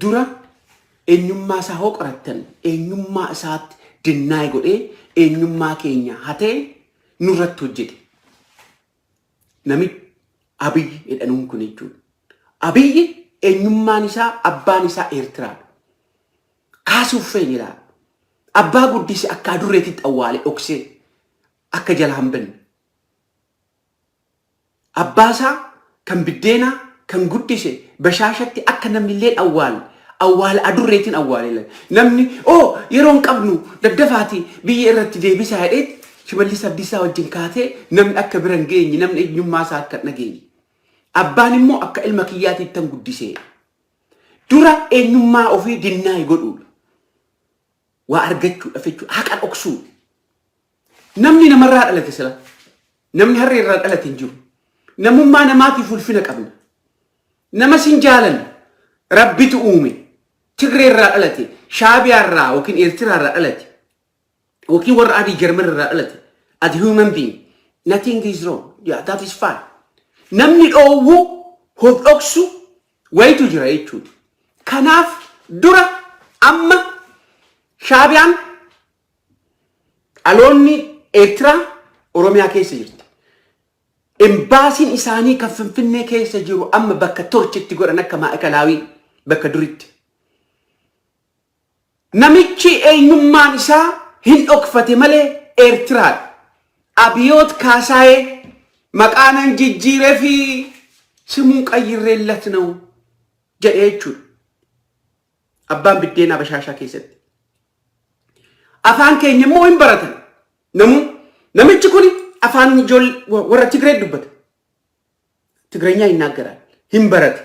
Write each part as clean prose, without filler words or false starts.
dura eenyummaa isaa hoo qorattan eenyummaa isaatti dinnaay godhee eenyummaa keenya hatee nurratti hojjete. Nami Abiyyi jedhanuun kun jechuudha. Abiyyi eenyummaan isaa abbaan isaa Eertiraa. Kaasuuf feene ilaala. Abbaa guddise akka adurreetitti awwaale dhoksee akka jala hambinne. Abbaasaa kan biddeenaa kan guddise bashaashatti akka namnillee awwaale adurreetiin awwaale. Namni yeroon qabnu daddafaati biyya irratti deebisaa jedhee Shimallis Abdiisaa wajjin kaatee namni akka biran geenye namni eenyummaa isaa akka nageenye. Abbaan immoo akka ilma kiyyaatiitti tan guddisee. Dura eenyummaa ofii dinnaay godhuudha. Waa argachuudhaaf jechuudha haqa dhoksuudha. Namni namarraa dhalate sila. Namni harree irraa dhalate hin jiru. Namummaa namaatiif ulfina qabna. Nama sin jaalan rabbitu uume. Tigree irraa dhalate, Shaabiyaa irraa yookiin Eertiraa irraa dhalate. Yookiin warra adii Jarman irraa dhalate. As human being. Nothing is wrong. Yeah, that is fine. Namni dhoowwu of dhoksu wayitu jira jechuudha. Kanaaf dura amma Shaabiyaan aloonni Eertiraa Oromiyaa keessa jirti. Embaasiin isaanii kan Finfinnee keessa jiru amma bakka torchitti godhan akka Maa'ikalaawii bakka duritti. Namichi eenyummaan isaa hin dhokfate malee Eertiraadha. Abiyoot Kaasaayee maqaanan jijjiiree fi simuun qayyirreellat na'u jedhee jechuudha. Abbaan biddeenaa bashaashaa keessatti. Afaan keenya immoo hin baratan. Namichi kun afaan warra Tigree dubbata. Tigreenyaa hin naaggaran. Hin barate.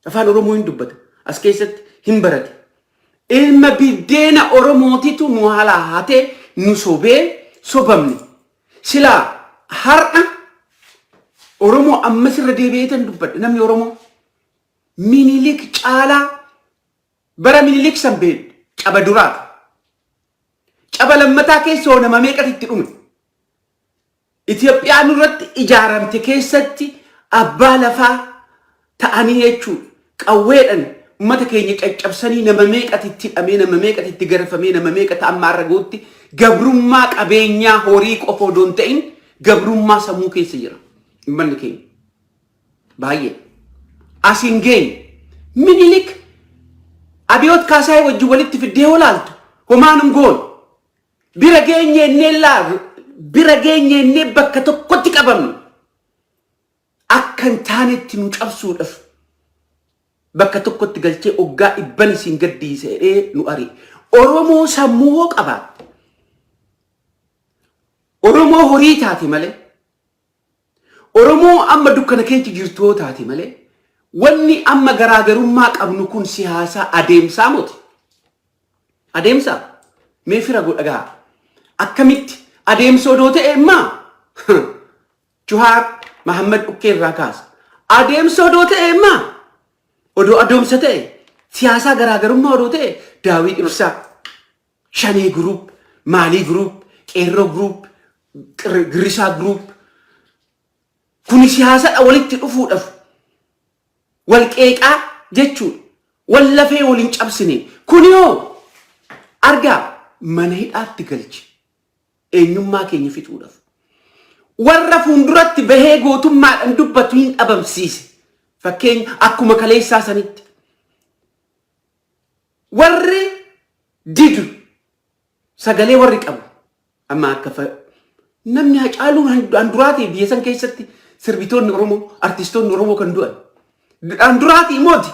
Afaan Oromoo hin dubbata. As keessatti hin barate. Ilma biddeena Oromootitu nu haala haatee nu sobamne. Silaa har'a Oromoo ammas irra deebi'eetan dubbadha. Namni Oromoo Minilik caalaa bara Minilik sanbeen caba duraata. Caba lammataa keessa nama meeqatti dhume. Itoophiyaan irratti ijaaramte keessatti abbaa lafaa ta'anii jechuudha. Qawweedhaan ummata keenya caccabsanii nama meeqatti hidhamee nama meeqatti garafamee nama meeqatti amma har'a gootti gabrummaa qabeenyaa horii qofa odoo hin ta'in gabrummaa sammuu keessa jira. Ummanni keenya baay'ee asiin geenye Minilik Abiyoot Kaasaayee wajjin walitti fiddee olaaltu homaanum goon bira geenye innee bakka tokkotti qabamnu akka hin taanetti nu cabsuudhaaf bakka tokkotti galchee oggaa dhibban isin gaddiisee nu ari. Oromoo sammuu qabaa. Oromoo horii taate malee. Oromoo amma dukkana keessa jirtu taate malee. Wanni amma garaagarummaa qabnu kun siyaasa adeemsaa moti. Adeemsaa mee fira godhagaa. Akkamitti adeemsa odoo ta'e immaa Juhaar Mahammad Dhukkee irraa kaasa. Adeemsa odoo ta'e immaa odoo adeemsa ta'e siyaasaa garaagarummaa odoo ta'e Daawit Ibsaa Shanee Group, Maalii Group, Qeerroo Group, Girisaa Group kuni siyaasadha walitti dhufuudhaaf wal qeeqaa jechuudha. Wal lafee waliin cabsine kuni hoo argaa mana hidhaatti galche eenyummaa keenya fixuudhaaf. Warra fuulduratti bahee gootummaadhaan dubbatu hin dhabamsiise. Fakkeenya akkuma kaleessaa sanitti. Warri didu sagalee warri qabu amma akka namni Hacaaluu Handuraatii biyya san keessatti sirbitoonni Oromoo artistoonni Oromoo kan du'an. Handuraatii mooti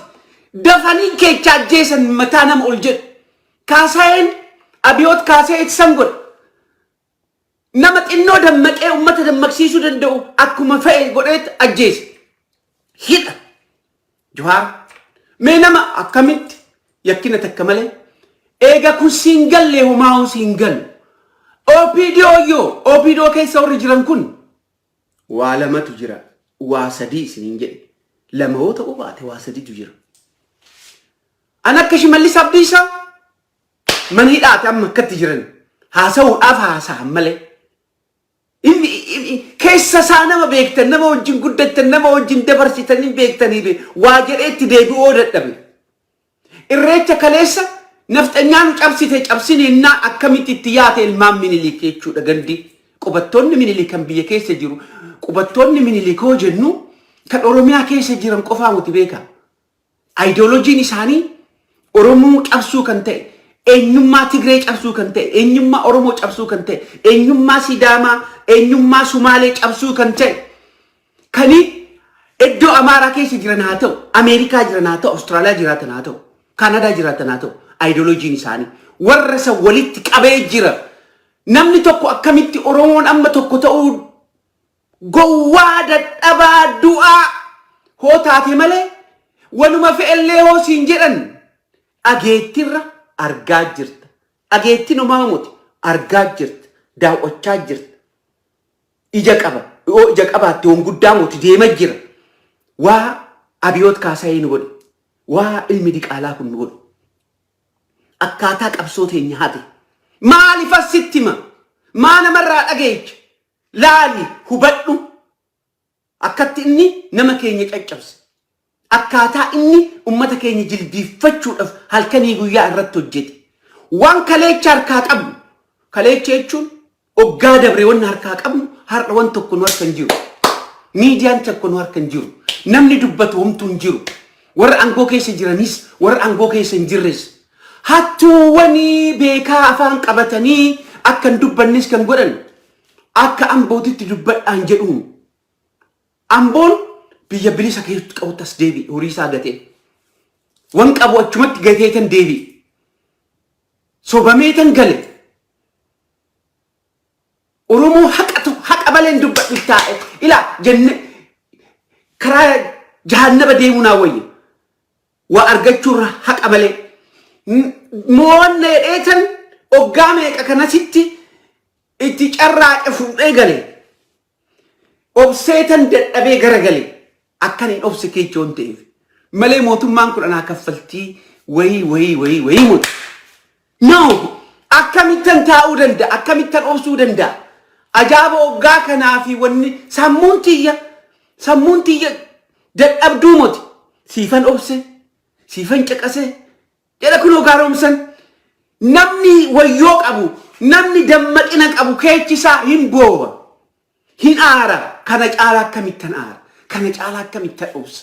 dafanii keechaa ajjeesan mataa nama ol jedhu. Kaasaayeen Abiyoot Kaasaayee san godha. Nama xinnoo dammaqee ummata dammaqsiisuu danda'u akkuma fe'e godheet ajjeese. Hidha. Juhaar mee nama akkamitti yakkina takka malee eega kun siin galle homaa siin galu. OPDO keessa warri jiran kun waa lamatu jira. Waa sadii isiniin jedhe. Lama yoo ta'u baate waa sadiitu jira. An akka Shimallis Abdiisaa man hidhaate amma akkatti jiran haasa'uudhaaf haasa'an malee. Keessa isaa nama beektan nama wajjin guddattan nama wajjin dabarsitan hin beektanii waa jedheetti deebi'uu dadhabe. irreecha kaleessa nafxanyaan cabsite cabsineenna akkamitti itti yaate ilmaan Minilik jechuudha gandi qubattoonni Minilik kan biyya keessa jiru qubattoonni Minilik hoo jennu kan Oromiyaa keessa jiran qofaa muti beeka ideolojiin isaanii Oromoo cabsuu kan ta'e eenyummaa Tigree cabsuu kan ta'e eenyummaa Oromoo cabsuu kan ta'e eenyummaa Sidaamaa eenyummaa Sumaalee cabsuu kan ta'e kani iddoo Amaaraa keessa jiran haa ta'u Ameerikaa jiran haa ta'u Austraaliyaa jiraatan haa ta'u Kanadaa jiraatan haa ta'u ideolojiin isaanii warra san walitti qabee jira namni tokko akkamitti Oromoon amma tokko ta'uu gowwaa dadhabaa du'aa hoo taate malee waluma fe'ellee hoo siin jedhan ageettirra argaa jirta ageettiin uumamamuti argaa jirta daawwachaa jirta ija qabaatti waan guddaa muti deema jira waa Abiyoot Kaasaayee nu godhe waa ilmi Diqaalaa kun nu godhe akkaataa qabsoo teenya hate maaliif asittima maa namarraa dhageecha laali hubadhu akkatti inni nama keenya caccabse akkaataa inni ummata keenya jilbiiffachuudhaaf halkanii guyyaa irratti hojjete waan kaleecha harkaa qabnu kaleecha jechuun oggaa dabre waan harkaa qabnu har'a waan tokko nu harka hin jiru miidiyaan tokko nu harka hin jiru namni dubbatu homtuu hin jiru warra aangoo keessa jiranis warra aangoo keessa hin jirres hattuuwwanii beekaa afaan qabatanii akka hin dubbannis kan godhan akka ambootitti dubbadhaan jedhuun amboon biyya bilisa keessatti qabutas deebi horii isaa gatee wan qabu achumatti gateetan deebi sobameetan gale Oromoo haqa baleen dubbadhu taa'e ila jenne karaa jahannaba deemuu naa wayya waa argachuurra haqa balee mo'anna dheetan oggaa meeqa kanasitti itti carraaqe fuudhee gale obseetan dadhabee garagale akkaniin obse keechoon ta'eef malee mootummaan kun anaa kaffaltii wayii muti no akkamittan taa'uu danda'a akkamittan obsuu danda'a ajaaba oggaa kanaa fi wanni sammuun tiyya dadhabduu muti siifan obse siifan caqase jedha kunoo gaaromsan namni wayyoo qabu namni dammaqina qabu keechisaa hin boowa hin aara kana caalaa akkamittan aara kana caalaa akkamittan obsa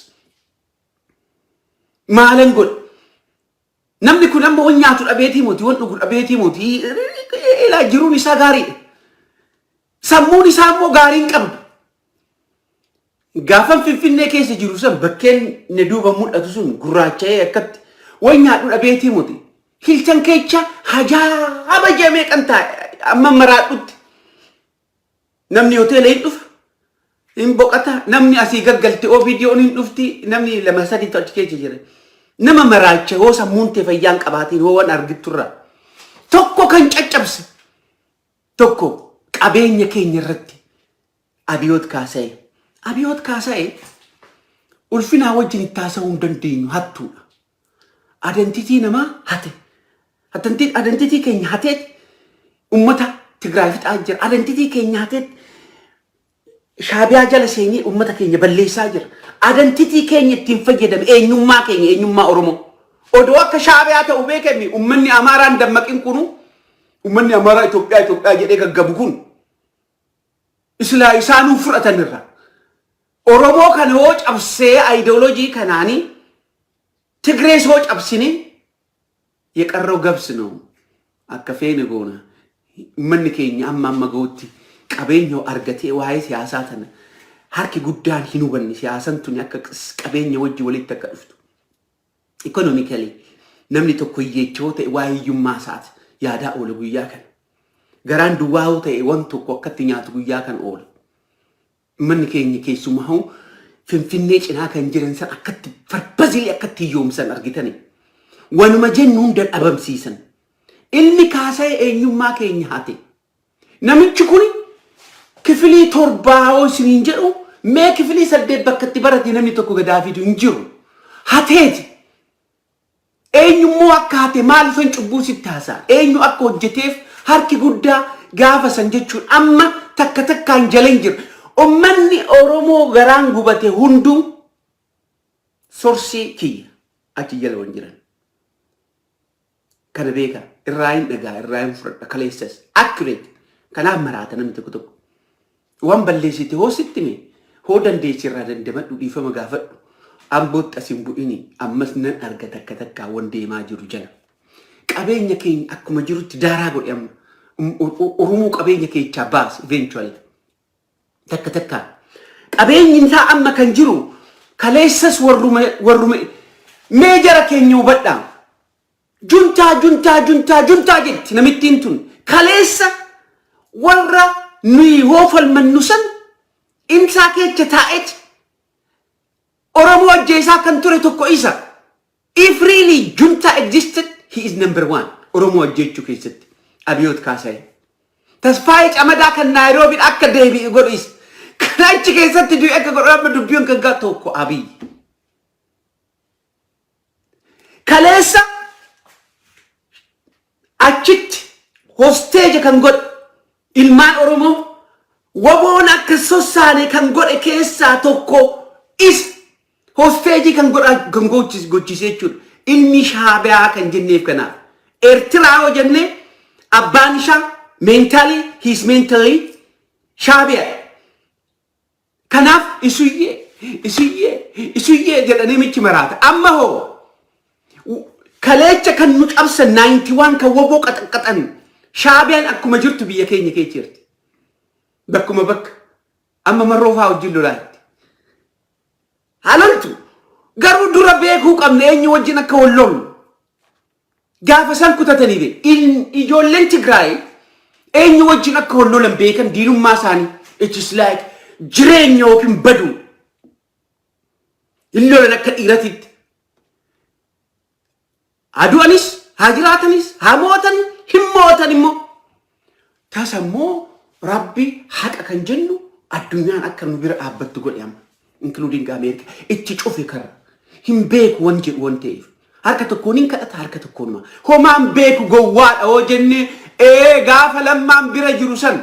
maalan godha namni kun amma waan nyaatu dhabeetii moti waan dhugu dhabeetii moti ilaa jiruun isaa gaariidha sammuun isaa immoo gaarii hin qabdu gaafan Finfinnee keessa jiru san bakkeen ne duuba mul'atu sun gurraacha'ee akkatti waan nyaadhu dhabeetii moti hilchan keecha hajaaba jamee kan taa'e amma maraadhutti namni hoteela hin dhufa hin boqata namni asii gaggalte oo viidiyoon hin dhufti namni lama sadii achi keessa jira nama maraacha hoo sammuun tee fayyaan qabaatiin hoo waan argitturra tokko kan caccabse tokko qabeenya keenya irratti Abiyoot Kaasaayee ulfinaa wajjin itti haasa'uu hin dandeenyu hattuudha identitii namaa hate identitii keenya hateet ummata Tigraay fixaa jira identitii keenya hateet Shaabiyaa jala seenii ummata keenya balleessaa jira identitii keenya ittiin fayyadame eenyummaa Oromoo odoo akka Shaabiyaa ta'u beekame ummanni Amaaraan dammaqin kunu ummanni Amaaraa Itoophiyaa jedhee gaggabu kun isaanuu fudhatanirra Oromoo kana hoo cabsee ideolojii kanaanii Tigrees hoo cabsini የቀረው ገብስ ነው አከፌን ጎና ምን ከኛ አማማ ጎቲ ቀበኛው አርገቴ ዋይ ሲያሳተነ harki guddaan hin hubanne siyaasantuun akka qabeenya wajji walitti akka dhuftu economically namni tokko yeechoo ta'e waayyummaa isaati yaadaa oole guyyaa kan garaan duwwaa ta'e waan tokko akkatti nyaatu guyyaa kan oole manni keenya keessumaa Finfinnee cinaa kan jiran san akkatti farbazilii akkatti yoomsan argitani wanuma jennuun dadhabamsiisan ilmi Kaasaayee eenyummaa keenya hate namichi kun kifilii torbaa isiniin jedhu mee kifilii 8 bakkatti barate namni tokko gadaafiitu hin jiru hateeti eenyummoo akka hate maaliifan cubbuu sitti haasaa eenyu akka hojjeteef harki guddaa gaafa san jechuun amma takka takkaan jalan jira ummanni Oromoo garaan gubate hunduu sorsii kiyya achi jala wan jiran kana beeka irraayin dhagaa irraayin fudhadha kaleessas accurate kanaaf maraata namni tokko tokko waan balleessite hoo sitti mee hoo dandeessi irraa dandamadhu dhiifama gaafadhu ambootti asin bu'ini ammas nan arga takka takkaa wan deemaa jiru jala qabeenya keenya akkuma jirutti daaraa godhe amma Oromoo qabeenya keechaa baas eventually takka takkaa qabeenyi isaa amma kan jiru kaleessas warrume meejara keenya hubadhaa juntaa jetti namittiin tun kaleessa warra nuyi hoofal mannusan insaa keecha taa'et Oromoo ajjeesaa kan ture tokko isa if really junta existed he is number 1 Oromoo ajjeechuu keessatti Abiyyoot Kaasaay tasfaayee camadaa kan Naayiroobii akka deebi'e godhu isa kan achi keessatti du'e akka godhu dubbiyoon kan gaa tokko Abiy kaleessa achitti hostage kan godhu ilmaan Oromoo waboon akka sossaane kan godhe keessaa tokko is hostage kan godha kan gochise jechuudha ilmi Shaabiyaa kan jenneef kanaaf Eertiraa yoo jenne abbaan isaa mentally Shaabiyaa kanaaf isuyyee jedhanii michi maraata amma hoo kaleecha kan nu qabsa 91 kan waboo qaxan Shaabiyaan akkuma jirtu biyya keenya keechirti bakkuma bakka amma marroofaa wajjin lolaatti halaltu garuu dura beekuu qabne eenyu wajjin akka wallolu gaafa san kutatanii be ijoolleen Tigraay eenyu wajjin akka wallolan beekan diinummaa isaanii it is like jireenya yookiin badu illolan akka dhiiratitti adu'anis haajiraatanis hamootan himmootan immoo tasammoo rabbi haqa kan jennu addunyaan akka nu bira dhaabbattu godhe amma including America itti cufe kara hin beeku wan jedhu wan ta'eef harka tokkoon hin kadhata harka tokkoon homaan beeku gowwaadha oo jenne gaafa lammaan bira jiru san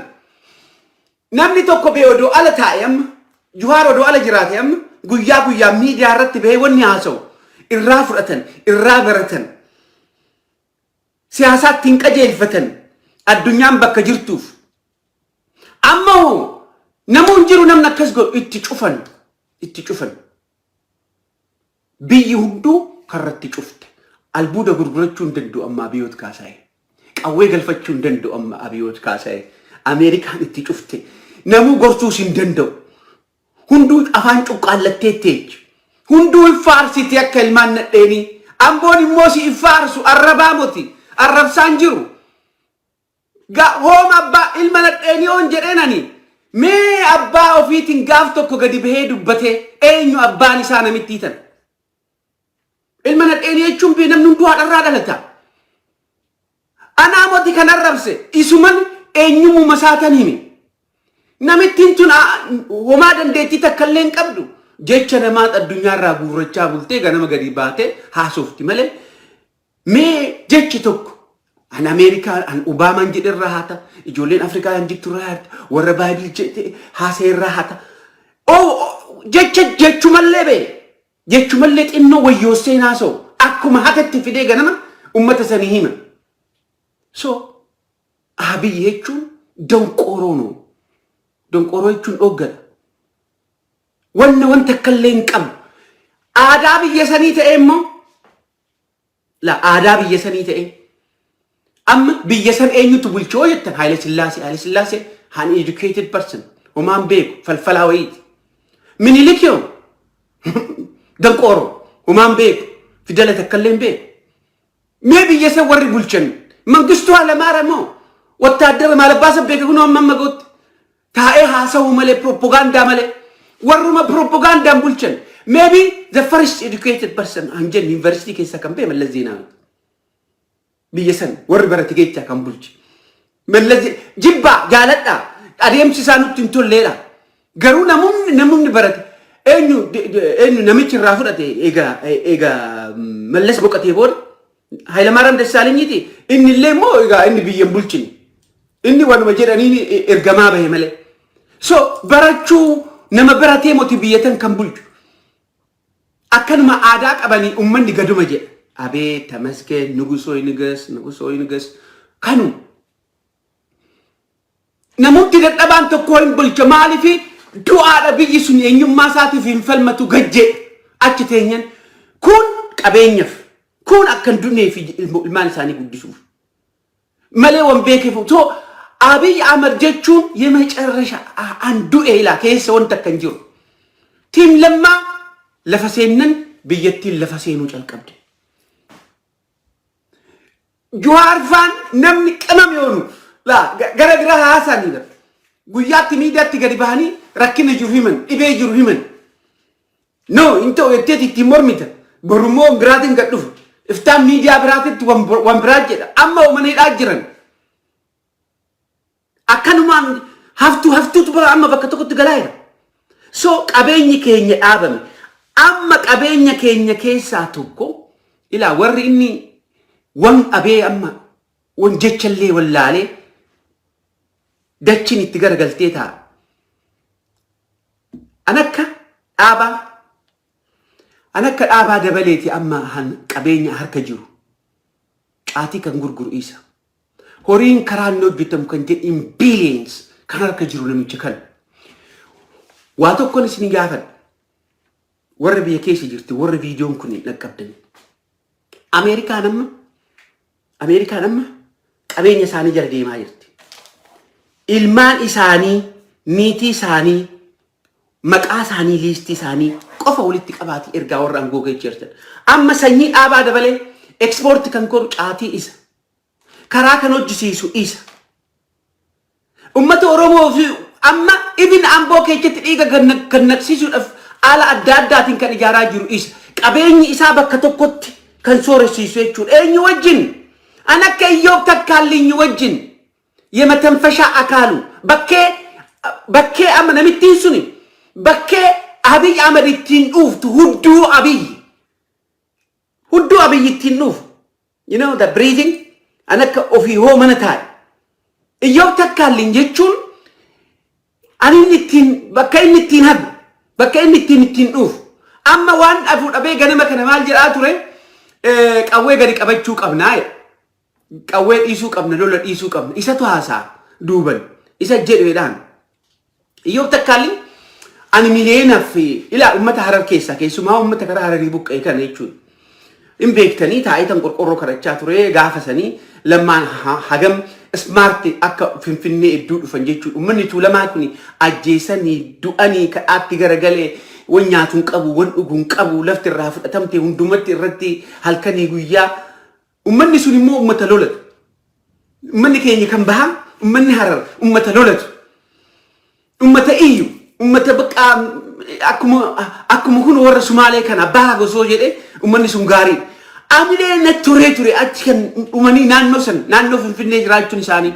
namni tokko bee odoo ala taa'e amma Juhaar odoo ala jiraate amma guyyaa miidiyaa irratti bahee wanni haasa'u irraa fudhatan irraa baratan siyaasaatti hin qajeelfatan addunyaan bakka jirtuuf amma namuun jiru namni akkas godhu itti cufan biyyi hunduu karratti cufte albuuda gurgurachuu hin danda'u amma Abiyyoot Kaasaay qawwee galfachuu hin danda'u amma Abiyyoot Kaasaay Ameerikaan itti cufte namuu gorsuus hin danda'u hunduu afaan cuqqaallatteetteechi hunduu ifaarsiti akka ilmaan nadheenii amboon immoo si ifaarsu arrabaa moti arrabsaan jiru hooma abbaa ilma nadheenii oon jedheenani mee abbaa ofiitiin gaaf tokko gadi bahee dubbatee eenyu abbaan isaa namitti hitan ilma nadheenii jechuun bee namni hunduu haadharraa dhalata anaa moti kan arrabse isuman eenyumuma isaatan himi namittiin tun homaa dandeettii takkallee hin qabdu jecha namaa addunyaarraa guurrachaa bultee ganama gadi baatee haasofti malee mee jechi tokko an Ameerikaa an Obaamaan jedherraa haata ijoolleen Afrikaa an jirturraa haata warra Baayibil haasairraa haata jechumallee bee jechumallee xinnoo wayyoossee haasa'u akkuma hatatti fidee ganama ummata sanii hima so Abiy jechuun donqoroo jechuun dhoggadha wanta akkallee hin qabu aadaa biyya sanii ta'e immoo aadaa biyya sanii ta'e amma biyya san eenyutu bulchoo jettan Haile Sillaasee an educated person homaan beeku falfalaa wayiiti Minilik yoo donqoroo homaan beeku fidala takkallee hin beeku mee biyya san warri bulchan Mangistuu Hayilamaariyaam moo wattaaddara maalabbaasa beeka kunoo amma gootti taa'ee haasa'u malee propaganda malee warruma propagandaan bulchan maybe the first educated person an jennu university keessa kan bee Mallas Zeenaawi biyya san warri barate keessa kan bulchi Mallas jibba jaaladha adeemsi isaa nutti hin tolleedha garuu namumni barate eenyu namichi irraa fudhate egaa Mallas boqotee booda Hayilamaariyaam Dassaalenyiiti inni illee immoo egaa inni biyya hin bulchine inni wanuma jedhanii ergamaa bahe malee so barachuu nama baratee moti biyyatan kan bulchu akkanuma aadaa qabanii ummanni gaduma jedha Abe Tamaske, Nugusoinigas, Kanu. Namuti that about to call Bulchamalifi, do other biggest in your Masati in Felmatu Gaje, Achitanian, Kun Kabenyef, Kun Akandune Mansani Gudisu. Malewan Beke so Abi Amar Jetchu, Yemach and do a la case on Takanju. Tim Lemma, Lefasenan, Biyetil Lefasenu Chalkabdi. Juar Van Namni Kanamion, La Garagra Hasanida. Guyati media Tigaribani, Rakina Jurhiman, Ibe Jurhiman. No, into a teti Timormita, Borumo Gradin Gatu. If time media brought it to one project, Amma Mani Ajiran. Akanuman have to Amma Bakatu to Galera. So Abenya Kenya Adam, Amma Abenya Kenya Kesa Tuko, Ila Warini, one Abe Amma, one Jetchale will Lale, Dachini Tigargal Teta. Anaka Aba. Anaka Aba Devaleti Amma Han Kabenya Harkaju. Atika Gurgur Isa. Horin Karan no bitum contain in billions. Kanarkajuru Chicken. Wato Konisini Gavan. What be a case to war video kuni na captain. Americanum Kabenya Sani Jardi Mayert. Ilman Isani, Niti Sani, Makasani Listi Sani. Kofa ulitik abati erga orang goge cerita. Amma sanyi aba dabale export kan kor ati isa. Karakan ojisisu isa. Ummatu Oromo fi amma ibn ambo ke iga gannak sisu ala adda tin kan ijara jiru isa. Qabeenyi isa bakka tokkotti kan sooresiisu jechuudha. Eenyu wajjin anakka iyyoob takkaallinyu wajjin yema tanfasha akalu bakkee amma namittiin suni bakkee Abi Amaritin Uf to Hudu Abi Tin Uf. You know the breathing? Anaka of your homanatai. A Yotaka Linjechun Aninitin Bakainitin Hab Bakainitin Uf. Amma one I would obey Ganamakan Ature Away Abachuk of Nile. Away Isuk of Nadola Isuk of Isatuasa Duban. Is a Jedwedan. Yotakali. Ani milena fi ila ummata harar kesa ke suma ummata kara harar book ay kan echun imbektani ta aitan qorqorro karacha ture gafasani lamma hagam smart akka finfinne iddu fanjechu ummanni tu lama kuni ajjesani duani ka atti garagale wonyatun qabu wondugun qabu lafti rafu tamte hundumatti irratti halkani guyya ummanni sunimo ummata lolat ummanni kenya kan baha ummanni harar ummata lolat ummata iyu ummata baqa akuma kun warra Somalia kana baago soo jede ummanni sun gaari amile na ture achikan umani nanno finfinne jiraachuun isaanii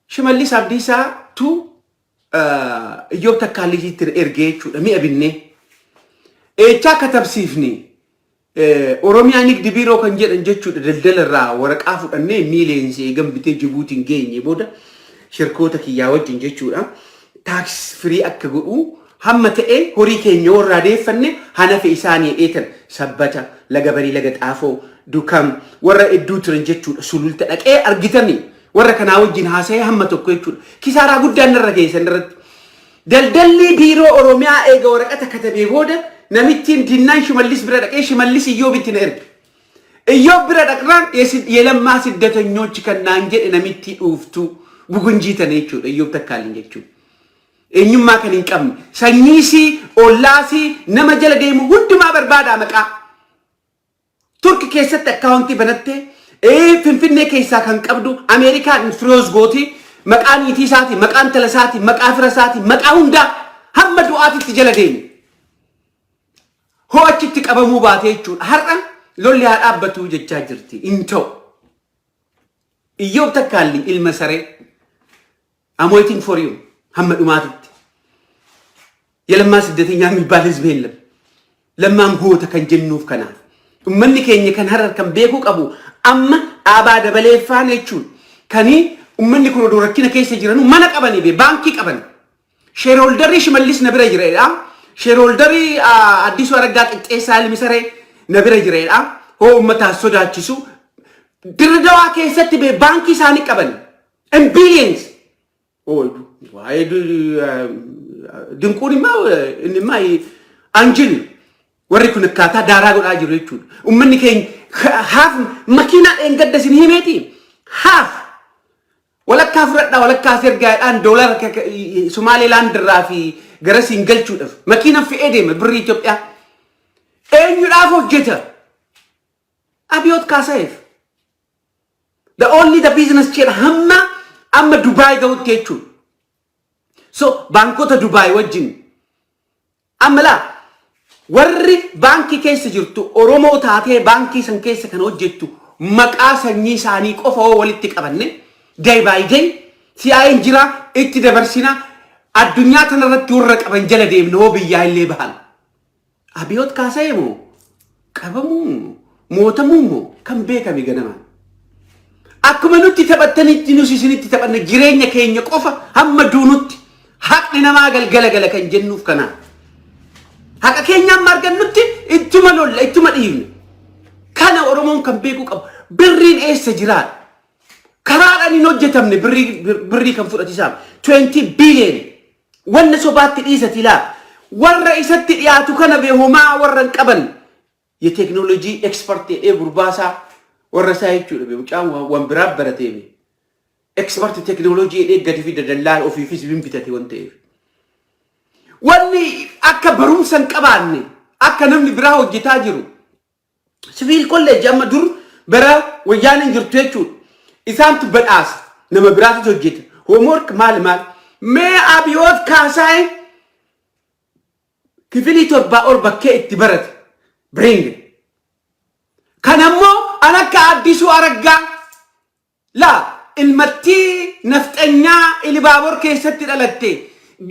Shimallis Abdiisaa tu Iyyoob Takkaalliitti ergee jechuudha mi'a binne eechaa katabsiifni Oromiyaa Nigdi Biiroo kan jedhan jechuudha daldalarraa waraqaa fudhannee miileensi gambitee Jibuutiin geenye booda shirkoota kiyyaa wajjin jechuudha tax free akka godhu hamma ta'e horii keenya warra deeffanne hanafe isaanii eetan sabbata laga barii laga xaafoo dukam warra idduu turan jechuudha sululta dhaqee argitanii warra kanaa wajjin haasa'ee hamma tokko jechuudha kisaaraa guddaan narra geessan irratti daldalli biiroo Oromiyaa eega waraqata katabee booda namittiin dinnaan Shimallis bira dhaqee Shimallis Iyyoobitti na erge Iyyoob bira dhaqnaan yelammaa siddatanyoochi kan naan jedhe namittii dhuuftu bugunjiitan jechuudha Iyyoob Takkaalliin jechuudha eenyummaa kan hin qabne sanyiisii ollaasii nama jala deemu hundumaa barbaada maqaa Turki keessatti akkaawuntii banattee Finfinnee keessaa kan qabdu Ameerikaan Firoos gooti maqaan niitii isaati maqaan tala isaati maqaa fira isaati maqaa hundaa hamma du'aatitti jala deemu ho'achitti qabamuu baate jechuudha har'a lolli haa dhaabbatu jechaa jirti intoo Iyyoob Takkaalliin ilma saree I'm waiting for you. Hamma dumaatitti. Yalammaa siddateenyaa mibbaa hizbi heellam. Lammaan goota kan jennuuf kanaaf. Ummanni keenya kan harar kan beekuu qabu amma dhaabaa dabaleeffaan jechuun kanii ummanni kun odoo rakkina keessa jiran mana qabanii baankii qaban. Shareholderri Shimallis na bira jira. shareholderii Addisu Araggaa Qixxeessaa Ilmisaree nabira jireedha. Hoo ummata sodaachisu Dirredawaa keessatti be baankii isaanii qaban and billions. Waa'ee dinquun immoo anjil warri kun akkaataa daaraa godhaa jiru jechuudha. Ummanni keenya haaf makiinaa dheengadda isin himeeti haaf walakkaa fudhadhaa walakkaa sergaadhaan doolara Somaaliilaand irraa fi gara siin galchuudhaaf makiinaan fe'ee deema birrii Itoophiyaa. Eenyudhaaf hojjeta? Abiyoot Kaasayeef. The business chain amma Dubai ga'utti jechuudha. So baankota Dubai wajjin amma laa warri baankii keessa jirtu Oromoo taatee baankii san keessa kan hojjettu maqaa sanyii isaanii qofa walitti qabanne day by day si'aayin jira itti dabarsina addunyaa tanarratti warra qaban jala deemne hoo biyyaa illee bahan. Abiyoot Kaasayee moo qabamuu mootamuu moo kan beekame ganamaan. Akkuma nutti taphattanitti nus isinitti taphanne jireenya keenya qofa hamma duunutti haqni namaa galgala kan jennuuf kana. Haqa keenyaan margannutti ittuma lolla ittuma dhiifne. Kana Oromoon kan beeku qabu birriin eessa jiraadha. Karaadhaan hin hojjetamne birrii kan fudhatisaaf 20 billion wanna sobaatti dhiisati laa warra isatti dhiyaatu kana beehumaa warra hin qaban የቴክኖሎጂ ኤክስፐርት ጉርባሳ ወረሳ ይችላል በውጫን ወንብራ በረቴ ኤክስፐርት ቴክኖሎጂ ገድፊ ደደላል ኦፊስ ቢምቢተቲ ወንቴ ወኒ አከበሩም ሰንቀባኒ አከነም ብራ ወጅታ ጅሩ ሲቪል ኮሌጅ አመዱር በራ ወያኔን ጅርቱቹ ኢሳንት በዳስ ነመብራት ወጅት ሆምወርክ ማልማል ሜ አብዮት ካሳይ ክፍሊ ቶርባ ኦር በከ ኢትበረት bring kanammo anaka Addisu Araggaa la ilmatti naftanya ilbaabor keessatti dhalatte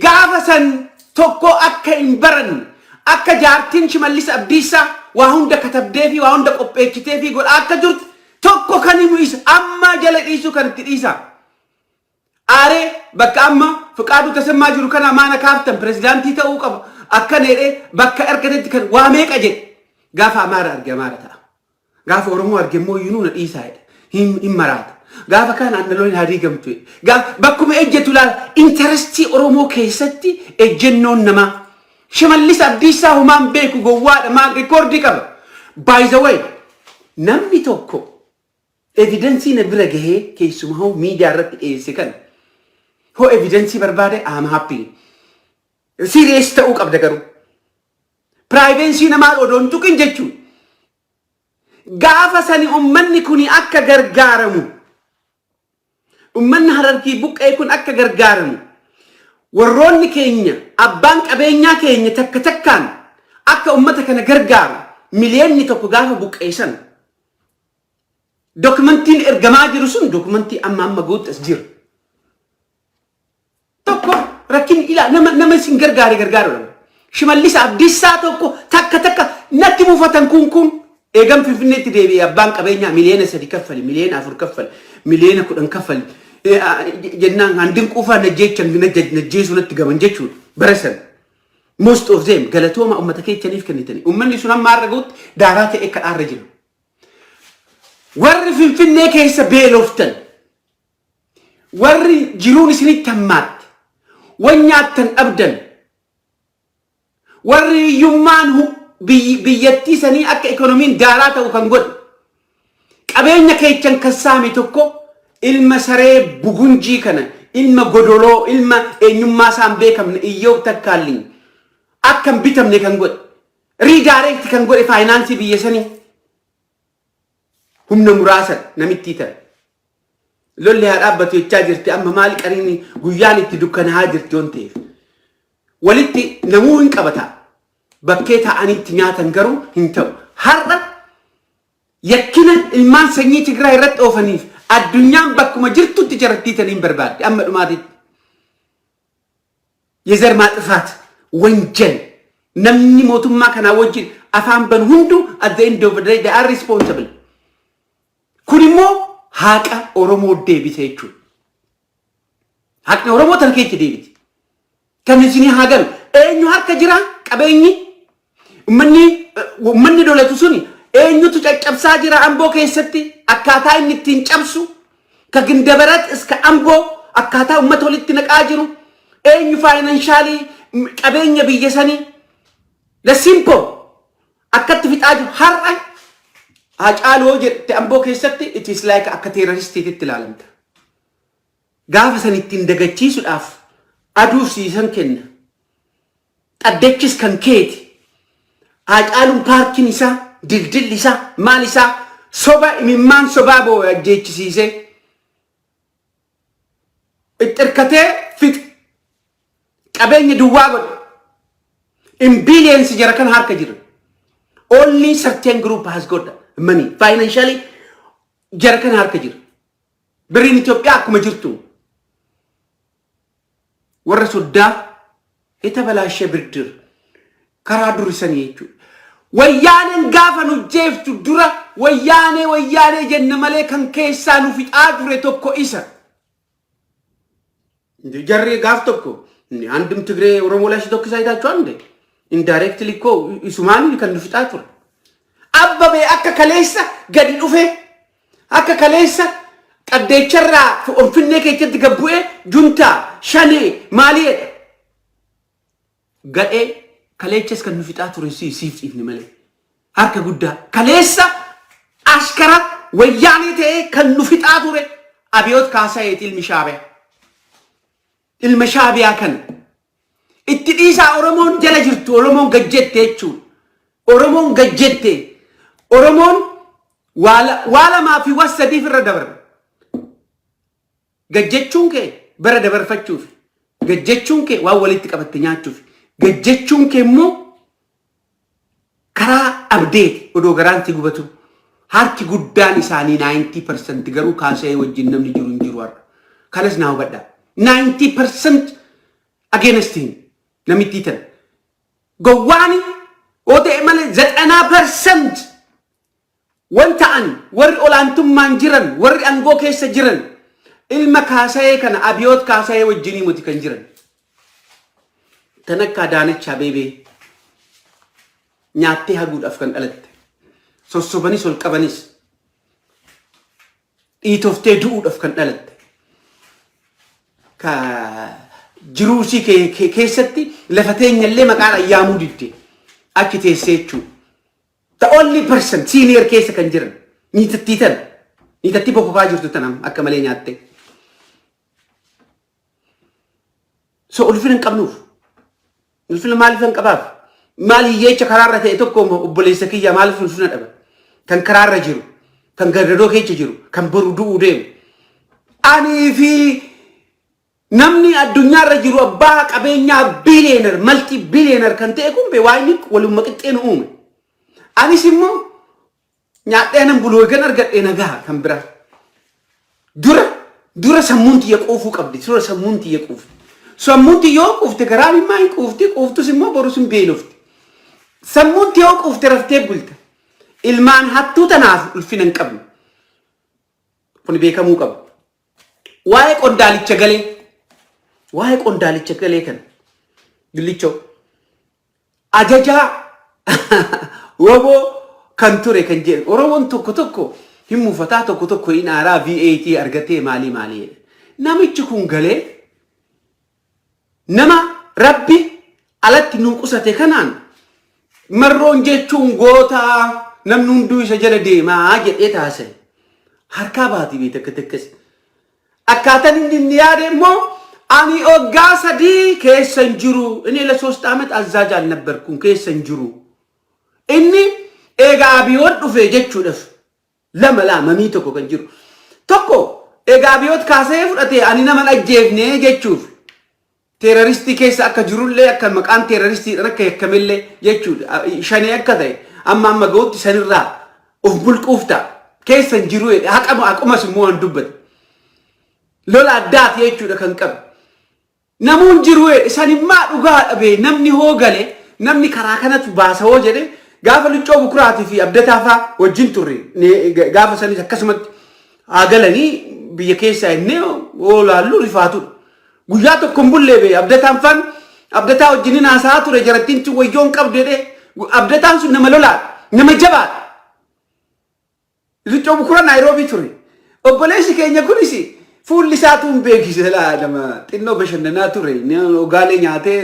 gaafa san tokko akka hin baran akka jaartin Shimallis Abdiisaa waa hunda katabdee fi waa hunda qopheechitee fi godha akka jirtu tokko kan himu isa amma jala dhiisu kan itti dhiisa. Aare bakka amma Fiqaaduu Tasammaa jiru kana maana kaaftan pirezidaantii ta'uu qaba akka needhee bakka ergatetti kan waa meeqa jedhe gaafa Amaara arge Amaara ta'a. Gaafa Oromoo arge immoo yunuuna dhiisaadha. Hin maraata. Gaafa kana andaloon hadii gamtu. Bakkuma ejjetu laala intarestii Oromoo keessatti ejjennoon namaa. Shimallis Abdiisaa humaan beeku gowwaadha maal rikoordii qaba. By the way, namni tokko evidensii na bira gahee keessuma hoo miidiyaa irratti dhiyeesse kan hoo evidensii barbaade I'm happy. Serious ta'uu qabda garuu. Privacy namaa odoon tuqin jechuun gaafa sani ummanni kuni akka gargaaramu ummanni Harargee buqqee kun akka gargaaramu warroonni keenya abbaan qabeenyaa keenya takka takkaan akka ummata kana gargaaru miliyoonni tokko gaafa buqqeessan dokumentiin ergamaa jiru sun dokumentii amma guutas jira tokko rakkin ila nama sin gargaaru Shimallis Abdiisaa tokko takka natti buufatan kun eegam Finfinneetti deebi'ee abbaan qabeenyaa miliyoona 3 kaffali miliyoona 4 kaffali miliyoona 10 kaffali jennaan handin quufaa najjeesu natti gaman jechuudha barasan most of them galatooma ummata keessaniif kennitanii ummanni sun amma har'a guutti daaraa ta'e akka dhaarra jira warri Finfinnee keessa beeloftan warri jiruun isinitti hammaatte wanyaattan dhabdan warri yummaan biyyattii sanii akka ekonomiin daaraa ta'u kan godhe qabeenya keechan kassaame tokko ilma saree bugunjii kana ilma godoloo ilma eenyummaa isaan beekamne iyyoo takkaalliin akkan bitamne kan godhe redirect kan godhe faayinaansii biyya sanii humna muraasa namittii ta'e lolli haa dhaabbatu jechaa jirti amma maali qariini guyyaan itti dukkanaa jirti waan ta'eef walitti namuu hin qabata bakkee ta'anitti nyaatan garuu hin ta'u har'a yakkina ilmaan sanyii Tigraay irratti oofaniif addunyaan bakkuma jirtutti jarattiitaniin barbaadde amma dhumaatitti የዘር ማጥፋት ወንጀል namni mootummaa kana wajjin afaan ban hundu at the end of the day they are responsible kun immoo haqa Oromoo deebite jechuudha haqni Oromoo tan keetti deebite kan isin haagal eenyu harka jira qabeenyi ummanni dolatu suni eenyutu caccabsaa jira Amboo keessatti akkaataa inni ittiin cabsu ka Gindabarat iska Amboo akkaataa ummata walitti naqaa jiru eenyu financially qabeenya biyya sanii the simple akkatti fixaa jiru har'a Hacaaluu jedhte Amboo keessatti it is like akka terroristiitti ilaalamta gaafa san ittiin dagachiisuudhaaf aduuf siisan kenna qaddachis kan keeti Hacaaluun paarkiin isaa dildilli isaa maal isaa soba imimmaan sobaa boo ajjeechisiisee ittirkatee fix qabeenya duwwaa godhe in billions jara kan harka jira only certain group has got money financially jara kan harka jira biriin Itoophiyaa akkuma jirtu warra soddaa itabalaashee birdir karaa durisanii jechuudha wayyaanen gaafa nu jeeftu dura wayyaanee jenna malee kan keessaa nu fixaa dure tokko isa jarri gaaf tokko አንድም ትግሬ ኦሮሞ ላይ ሲተኩስ አይታችሁ አንዴ ኢንዳይሬክትሊ እኮ ኢሱማኒ kan nu fixaa ture abbabe akka kaleessa gadi dhufe akka kaleessa qaddeecharraa onfinnee keessatti gabbu'ee junta shanee maalii gadhee kaleechas kan nu fixaa ture siif ifni malee harka guddaa kaleessa askara wayyaanii ta'ee kan nu fixaa ture Abiyoot Kaasayeet ilma shaabiyaa kan itti dhiisaa Oromoon jala jirtu Oromoon gajjette jechuun Oromoon gajjette Oromoon waala maafi wasadiif irra dabarre gajjechuun kee bara dabarfachuuf gajjechuun kee waan walitti qabatte nyaachuuf gajjechuun kee immoo karaa abdeeti odoo garaanti gubatu harki guddaan isaanii 90% garuu Kaasee wajjin namni jiru hin jiru har'a kanas naa hubadhaa 90% against him namitti tan gowwaani ote male 90% wanta an warri olaantummaan jiran warri angoo keessa jiran ilma Kaasee kana Abiyoot Kaasaye wajjin muti kan jiran tanakka Daanach Abeebee nyaattee haguudhaaf kan dhalatte sossobanis ol qabanis dhiitoftee du'uudhaaf kan dhalatte ka jiruusi keessatti lafateenyallee maqaan ayyaamuu didde achi teessee jechuudha. The only person senior keessa kan jiran niitatti bokokaa jirtu tanam akka malee nyaatte. So ulfina hin qabnuuf ulfina maaliif hin qabaaf maal hiyyeecha karaarra ta'e tokko obboleessa kiyya maaliif ulfina dhaba kan karaarra jiru kan gadadoo keessa jiru kan boru du'uu deemu anii fi namni addunyaarra jiru abbaa qabeenyaa billionaire multi billionaire kan ta'e kun be waayni walumma qixxeen uume anis immoo nyaadheenan buloo gan argadhee nagaa kan bira dura sammuunti yaquufuu qabdi dura sammuunti yaquufti sammuunti yoo quufte garaan immaa hin quuftus immoo borus hin beelofti sammuunti yoo quufte raftee bulta ilmaan hattuu tanaaf ulfina hin qabnu kun beekamuu qabu waa'ee qondaalicha galee kan gillichoo ajajaa woboo kan ture kan jedhu Oromoon tokko hin mufataa tokko hin aaraa VAT argatee maalii namichi kun galee nama rabbi alatti nu qusate kanaan marroon jechuun gootaa namni hunduu isa jala deemaa jedhee taasise harkaa baatii beeta akkas akkaataan inni yaade immoo ani oggaa sadii keessan jiru inni la 3 ዓመት አዛዥ አልነበርኩም keessan jiru inni eega Abiyoot dhufe jechuudhaaf lama mamii tokko kan jiru tokko eega Abiyoot Kaasee fudhate ani nama ajjeefne jechuuf terroristii keessa akka jirullee akka maqaan terroristii akka yakkamillee jechuudha shanii akka ta'e amma gootti sanirraa of bulquufta keessan jiru haquma immoo waan dubbate lola addaat jechuudha kan qabu namuun jiru isanimmaa dhugaa dhabe namni hoogale namni karaa kanatu baasa hoo jedhe gaafa Liccoo Bukuraatii fi Abdataa faa wajjin turre gaafa sanis akkasumatti haagalanii biyya keessaa innee oolaallu rifaatudha guyyaa tokko bullee be Abdataan faan abdataa wajjinin haasaa ture jarattiin tun wayyoon qabdu jedhee abdataan sun nama lolaa nama jabaa Richo bukura Nairobi ture obboleessi keenya kunis fuulli isaatu hin beekise laa nama xinnoo bashannanaa ture ogaalee nyaatee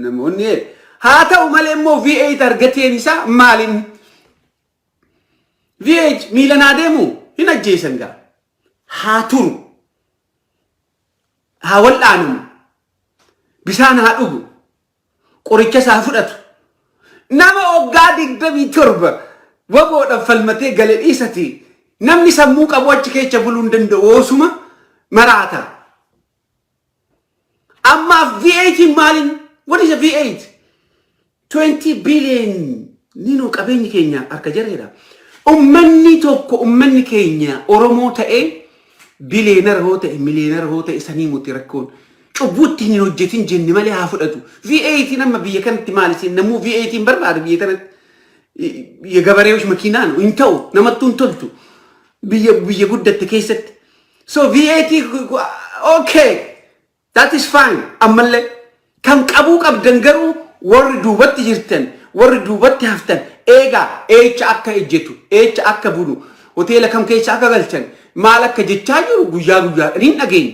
namoonni haa ta'u malee immoo V8 argateen isaa maaliin V8 miilanaa deemu hin ajjeesan gaa haa turu haa wal'aanamu bisaan haa dhugu qoricha isaa fudhatu nama oggaa 27 waboodhaan falmatee galee dhiisati namni sammuu qabu achi keessa buluu hin danda'u osuma maraata amma V8 maalin what is a V8 20 billion nino qabeenyi keenya harka jareera ummanni tokko ummanni keenya oromoo ta'e bilioner hoo ta'e milioner hoo ta'e sanii muti rakkoon cubbutti hin hojjetin jenni malee haa fudhatu V8 nama biyya kanatti maalisin namuu V8 barbaadu biyya kanatti የገበሬዎች መኪና ነው እንተው ነመቱን ተልቱ ብየ ጉደት ከይሰት so VAT okay that is fine አመለ kan qabu qabdangaru war dubat jirten war dubat haftan ega akka ejjetu akka bunu hotel kam keessa akka galchan malaka jechaajuru guyya rin again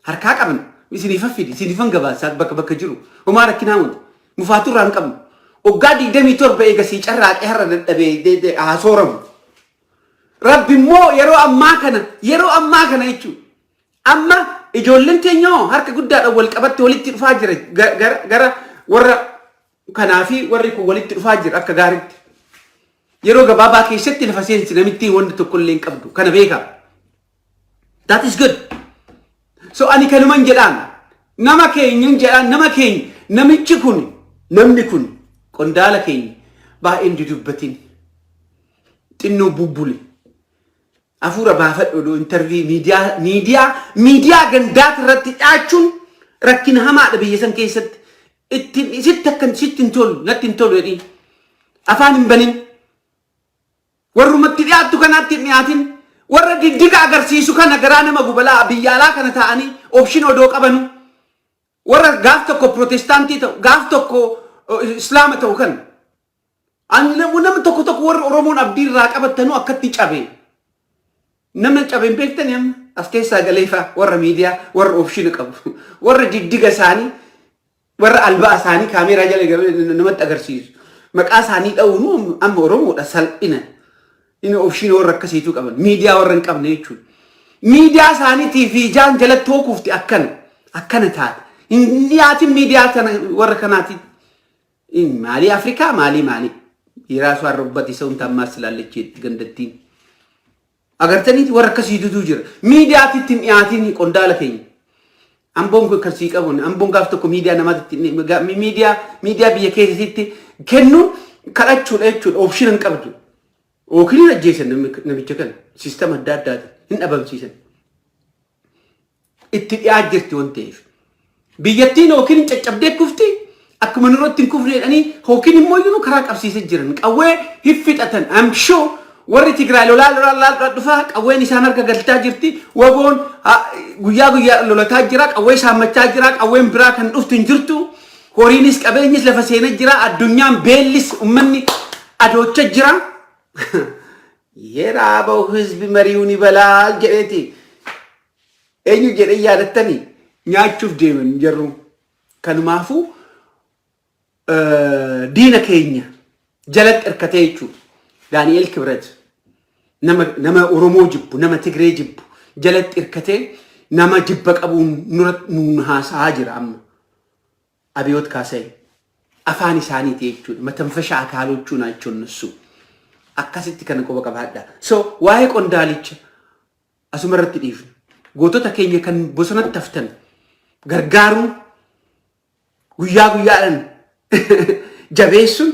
harka qaban isinifafidi sinifan gabaasat bakka jiru umara kinaawun mufaaturan qabnu ogadi demi torbe egasi carraaqe harra dadhabe haasoramu rabbi mo yero amma kana jechu amma ijoolleen teenyoo harka guddaadha wal qabatte walitti dhufaa jira gara warra kanaafi warri kun walitti dhufaa jira akka gaaritti yeroo gabaabaa keessatti lafa seensi namitti wanda tokko illee qabdu kana beeka that is good so ani kanuman jedhaan nama keenya namichi kun namni kun qondaala keenya baay'een dudubbatin xinnoo bubbule afura baafadho interview media gandaat irratti dhaachuun rakkina hamaadha biyya san keessatti sittin tolu nattin tolu jedhi afaan hin banin warrumatti dhiyaattu kanaatti dhiyaatin warra diddiga agarsiisu kana garaa nama gubalaa biyyaalaa kana ta'anii option odoo qabanu warra gaaf tokko protestaantii ta'u gaaf tokko islaama ta'u kan nama tokko warra oromoon abdii irraa qabatanu akkatti cabe nama cabeen beektanii amma as keessaa galeefa warra miidiyaa warra option qabu warra diddiga isaanii warra albaa isaanii kaameeraa jala namatti agarsiisu maqaa isaanii dha'uunu amma oromoodha salphina inni option warra akkasiitu qaban miidiyaa warra hin qabne jechuudha miidiyaa isaaniitii fi jaan jalatti hookuufti akkana taate hin dhiyaatin miidiyaa kana warra kanaati maali Afrikaa maali የራሷ አረበት ሰውን ታማስላለች ገንደቲን አገርተኒት ወርከሲዱዱ ጅር ሚዲያቲን ያቲን ቆንዳለከኝ አምቦን ከርሲ ቀቡን አምቦን ጋፍተኮ ሚዲያ ነማት ሚዲያ በየከሲት ከኑ ከላቹ ለቹ ኦፕሽንን ቀብዱ ኦክሊ ረጀሰን ነብቸከን ሲስተም አዳዳት እንአበምሲሰን ኢትያጅርቲ ወንቴፍ ቢየቲን ኦክሊ ጨጨብደ ኩፍቲ akkuma nurratti kufreedhani hookin immoo yunu karaa qabsiisee jiran qawwee hiffixatan am sure warri Tigraay lolaa dhufa qawween isaan arga galtaa jirti waboon guyyaa lolataa jira qawwee saammachaa jira qawween biraa kan dhuftu hin jirtu horiinis qabeenyis lafa seenaa jira addunyaan beellis ummanni adoocha jira የራበው ህዝብ መሪውን ይበላል ጀሬቲ eenyu jedhe yaadattani nyaachuuf deeman jarru kanumaafu diina keenya jalatti irkatee jechuudha Daani'el Kibret nama Oromoo jibbu nama Tigree jibbu jalatti irkatee nama jibba qabuun nuun haasaa jira amma Abiyoot Kaasee afaan isaaniiti jechuudha matanfasha akaalochuu naachoon nusu akkasitti kana qoba qabaadha so waa'ee qondaalicha asuma irratti dhiifne gootota keenya kan bosonatti haftan gargaaruun guyyaadhaan jabeessun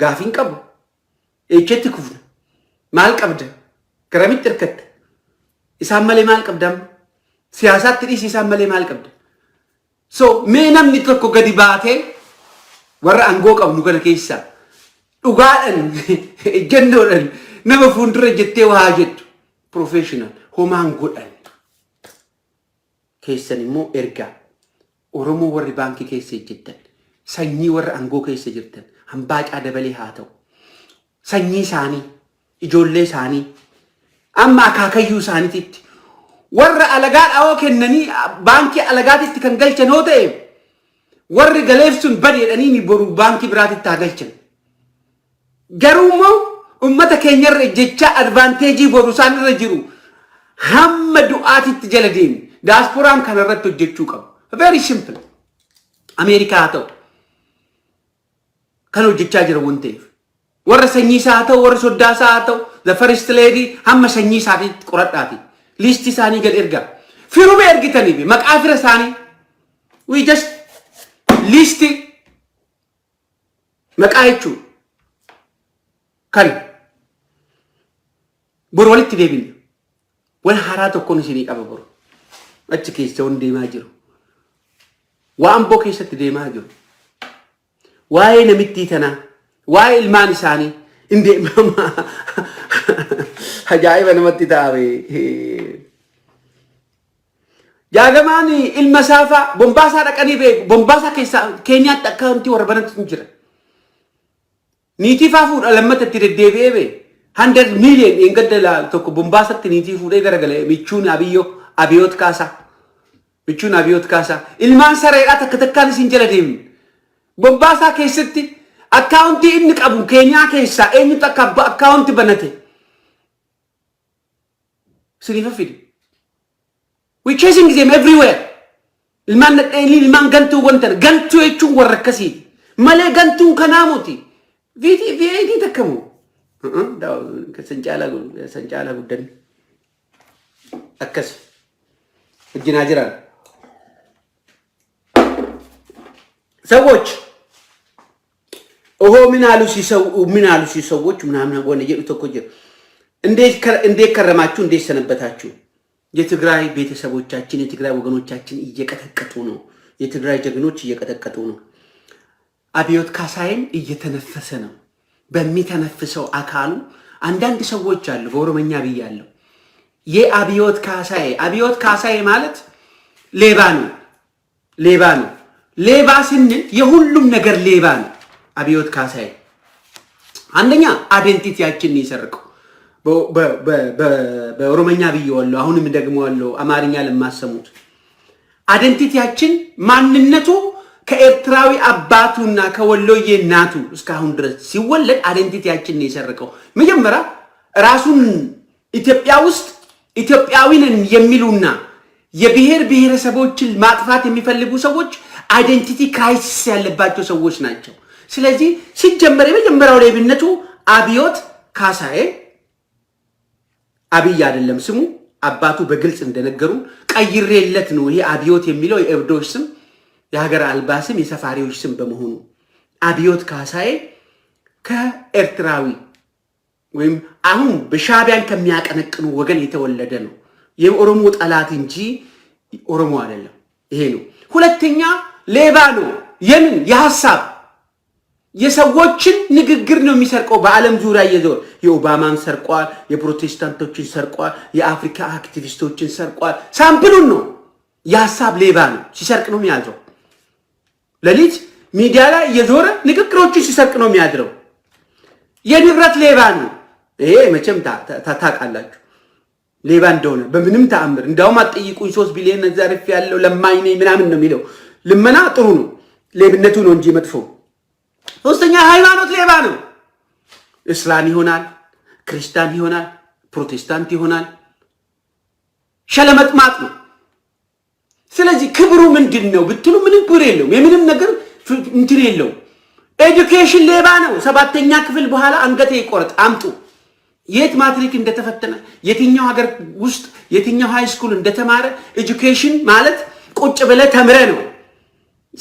gaafin qabu eechetti kufna maal qabda garamitti irkatta isaan malee maal qabda siyaasaatti dhiisi isaan malee maal qabda so mee namni tokko gadi baatee warra angoo qabnu kana keessa dhugaadhaan ejjennoodhaan nama fuuldura jettee waa jettu professional homaan godhan keessan immoo ergaa ኦሮሞ ወር ባንክ ከይሰ ጅተን ሰኚ ወር አንጎ ከይሰ ጅርተን አምባጫ ደበሌ ሃተው ሰኚ ሳኒ ኢጆሌ ሳኒ አማ ካከዩ ሳኒቲት ወር አለጋድ አዎ ከነኒ ባንክ አለጋዲት ከንገልቸን ሆተ ወር ገሌፍሱን በደኒ ሚቦሩ ባንክ ብራት ታገልቸን ገሩሞ ኡመተ ከኘር እጀቻ አድቫንቴጂ ቦሩሳን ረጅሩ ሐመዱ አቲት ጀለዲን ዲያስፖራን ከነረቱ እጀቹ ቀው very simple አሜሪካ አተው ከኖ ጀቻ ጀረ ወንቴፍ ወረ ሰኚ ሳተው ወረ ሶዳ ሳተው the first lady ሐመ ሰኚ ሳቲት ቁረጣቲ ሊስቲ ሳኒ ገል ኤርጋ ፊሩም ኤርጊተኒ መቃፍረ ሳኒ we just ሊስቲ መቃይቹ ከል ቦሮልት ዴቢን ወን ሐራቶ ኮንሲኒ ቀበቦሩ አጭ ከይሰው እንደማጅሩ ዋምቦ ከይሰት ደማጅሩ ዋይ ነምቲተና ዋይ ልማን ሳኒ እንደ ማማ ሀጃይ በነመጥታቤ ያገማኒ ኢልመሳፋ ቦምባሳ ደቀኒ ቤ ቦምባሳ ከይሳ ኬንያ ተካንቲ ወርበነት እንጅራ ኒቲ ፋፉ ለመተ ትደደቤ 100 ሚሊዮን እንገደላ ተኮ ቦምባሳ ኒቲ ፉ ደገረገለ ሚቹን አብዮት ካሳ ኢልማን ሰረቃ ተከተካን ሲንጀለደም ቦምባሳ ከይስቲ አካውንቲ እንቀቡ ኬንያ ከይሳ እኝ ተከባ አካውንት በነተ ሲሪፈፊድ we chasing them everywhere ilman gantu wonter gantu echu warrakasi male gantu kanamuti vidi takamu daw sanjala gudan akas ጅናጅራ ሰዎች ኦሆ ምን አሉ ሲሰዎች ምናምን ወነ ይተኮጀ እንዴት ከረማችሁ እንዴት ሰነበታችሁ የትግራይ ቤተሰቦቻችን የትግራይ ወገኖቻችን እየቀጠቀጡ ነው የትግራይ ጀግኖች እየቀጠቀጡ ነው አብዮት ካሳይን እየተነፈሰ ነው በሚተነፍሰው አካሉ አንዳንድ ሰዎች አሉ በኦሮሞኛ ብያለሁ የአብዮት ካሳይ ማለት ሌባ ነው ሌባ ስንል የሁሉም ነገር ሌባ ነው አብዮት ካሳይ አንደኛ አይዴንቲቲያችን ይሰርቀው በኦሮሞኛ ብየዋለሁ አሁንም ደግሞዋለሁ አማርኛ ለማሰሙት አይዴንቲቲያችን ማንነቱ ከኤርትራዊ አባቱና ከወሎዬ እናቱ እስካሁን ድረስ ሲወለድ አይዴንቲቲያችን ይሰርቀው መጀመሪያ ራሱን ኢትዮጵያ ውስጥ ኢትዮጵያዊንን የሚሉና የብሔር ብሔረሰቦችን ማጥፋት የሚፈልጉ ሰዎች አይዴንቲቲ ክራይሲስ ያለባቸው ሰዎች ናቸው ስለዚህ ሲጀመር የመጀመሪያው ሌብነቱ አብዮት ካሳዬ አብይ አይደለም ስሙ አባቱ በግልጽ እንደነገሩ ቀይሬለት ነው ይሄ አብዮት የሚለው የእብዶች ስም የሀገር አልባስም የሰፋሪዎች ስም በመሆኑ አብዮት ካሳዬ ከኤርትራዊ ወይም አሁን በሻቢያን ከሚያቀነቅኑ ወገን የተወለደ ነው የኦሮሞ ጠላት እንጂ ኦሮሞ አይደለም ይሄ ነው ሁለተኛ ሌባ ነው የምን የሐሳብ የሰዎችን ንግግር ነው የሚሰርቀው በአለም ዙሪያ የዞር የኦባማን ሰርቋል የፕሮቴስታንቶችን ሰርቋል የአፍሪካ አክቲቪስቶችን ሰርቋል ሳምፕሉን ነው የሐሳብ ሌባ ነው ሲሰርቅ ነው የሚያድረው ለሊት ሚዲያ ላይ የዞረ ንግግሮችን ሲሰርቅ ነው የሚያድረው የንብረት ሌባ ነው ይሄ መቼም ታታቃላችሁ ሌባ እንደሆነ በምንም ተአምር እንዳውም አጥይቁኝ 3 ቢሊዮን ዘርፍ ያለው ለማይኔ ምናምን ነው የሚለው ልመና ጥሩ ነው ሌብነቱ ነው እንጂ መጥፎ ሶስተኛ ሃይማኖት ሌባ ነው እስላም ይሆናል ክርስቲያን ይሆናል ፕሮቴስታንት ይሆናል ሸለመጥማጥ ነው ስለዚህ ክብሩ ምንድነው ብትሉ ምንም ክብር የለውም የምንም ነገር እንትን የለውም ኤዱኬሽን ሌባ ነው 7ኛ ክፍል በኋላ አንገቴ ይቆርጥ አምጡ የት ማትሪክ እንደተፈተነ የትኛው ሀገር ውስጥ የትኛው ሃይ ስኩል እንደተማረ ኤዱኬሽን ማለት ቁጭ ብለ ተምረ ነው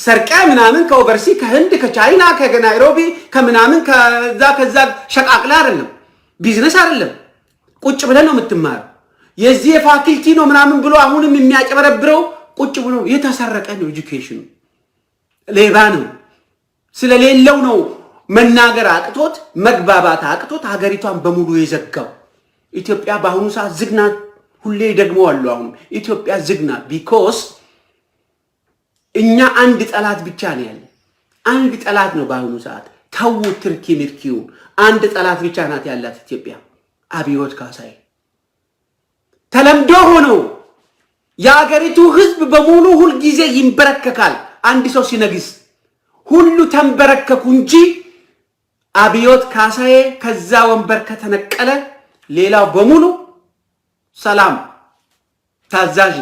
ሰርቀ ምናምን ከኦቨርሲ ከህንድ ከቻይና ከናይሮቢ ከምናምን ከዛ ሸቃቅላ አይደለም ቢዝነስ አይደለም ቁጭ ብለ ነው የምትማር የዚህ ፋክልቲ ነው ምናምን ብሎ አሁንም የሚያጨበረብረው ቁጭ ብሎ የተሰረቀ ነው ኤዱኬሽን ሌባ ነው ስለሌለው ነው መናገር አቅቶት መግባባት አቅቶት ሀገሪቷን በሙሉ የዘጋው ኢትዮጵያ በአሁኑ ሰዓት ዝግና ሁሌ ደግሞ አሉ አሁን ኢትዮጵያ ዝግና because እኛ አንድ ጠላት ብቻ ነው ያለ። አንድ ጠላት ነው በአሁኑ ሰዓት። ተው ትርኪ ምርኪው አንድ ጠላት ብቻ ናት ያላት ኢትዮጵያ፣ አብዮት ካሳዬ። ተለምዶ ሆኖ የአገሪቱ ህዝብ በሙሉ ሁሉ ጊዜ ይንበረከካል። አንድ ሰው ሲነግስ ሁሉ ተንበረከኩ እንጂ አብዮት ካሳዬ ከዛ ወንበር ከተነቀለ ሌላው በሙሉ ሰላም ታዛዥ።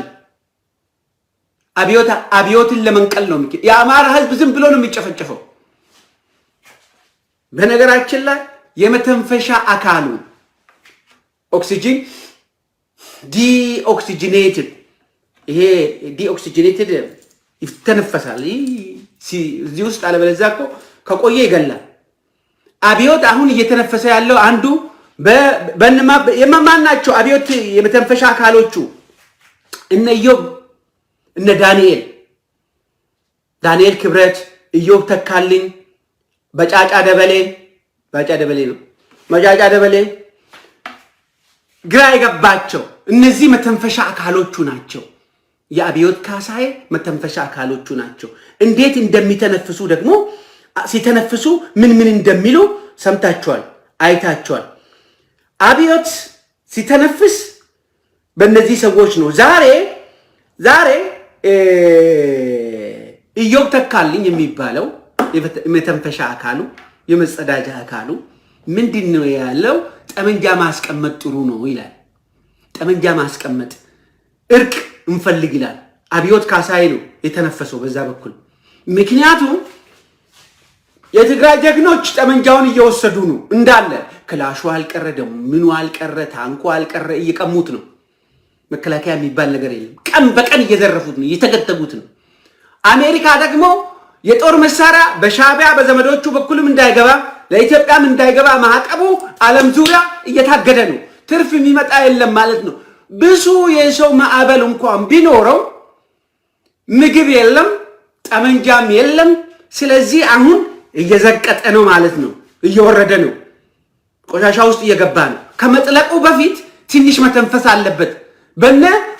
አብዮትን ለመንቀል ነው። የአማራ ህዝብ ዝም ብሎ ነው የሚጨፈጨፈው። በነገራችን ላይ የመተንፈሻ አካሉ ኦክሲጅን ዲኦክሲጅኔትድ፣ ይሄ ዲኦክሲጅኔትድ ይተነፈሳል እዚህ ውስጥ፣ አለበለዚያ እኮ ከቆየ ይገላል። አብዮት አሁን እየተነፈሰ ያለው አንዱ የማን ናቸው? አብዮት የመተንፈሻ አካሎቹ እነ ኢዮብ፣ እነ ዳንኤል ክብረት፣ ኢዮብ ተካልኝ፣ መጫጫ ደበሌ ነው መጫጫ ደበሌ ግራ የገባቸው እነዚህ መተንፈሻ አካሎቹ ናቸው። የአብዮት ካሳዬ መተንፈሻ አካሎቹ ናቸው። እንዴት እንደሚተነፍሱ ደግሞ ሲተነፍሱ ምን እንደሚሉ ሰምታችኋል፣ አይታችኋል። አብዮት ሲተነፍስ በእነዚህ ሰዎች ነው። ዛሬ ኢዮብ ተካልኝ የሚባለው የመተንፈሻ አካሉ የመጸዳጃ አካሉ ምንድነው ያለው? ጠመንጃ ማስቀመጥ ጥሩ ነው ይላል። ጠመንጃ ማስቀመጥ እርቅ እንፈልግ ይላል። አብዮት ካሳዬ ነው የተነፈሰው በዛ በኩል። ምክንያቱም የትግራይ ጀግኖች ጠመንጃውን እየወሰዱ ነው እንዳለ። ክላሹ አልቀረ፣ ደግሞ ምኑ አልቀረ፣ ታንኩ አልቀረ፣ እየቀሙት ነው። መከላከያ የሚባል ነገር የለም። ቀን በቀን እየዘረፉት ነው፣ እየተገተጉት ነው። አሜሪካ ደግሞ የጦር መሳሪያ በሻዕቢያ በዘመዶቹ በኩልም እንዳይገባ ለኢትዮጵያም እንዳይገባ ማዕቀቡ ዓለም ዙሪያ እየታገደ ነው። ትርፍ የሚመጣ የለም ማለት ነው። ብዙ የሰው ማዕበል እንኳን ቢኖረው ምግብ የለም፣ ጠመንጃም የለም። ስለዚህ አሁን እየዘቀጠ ነው ማለት ነው፣ እየወረደ ነው፣ ቆሻሻ ውስጥ እየገባ ነው። ከመጥለቁ በፊት ትንሽ መተንፈስ አለበት።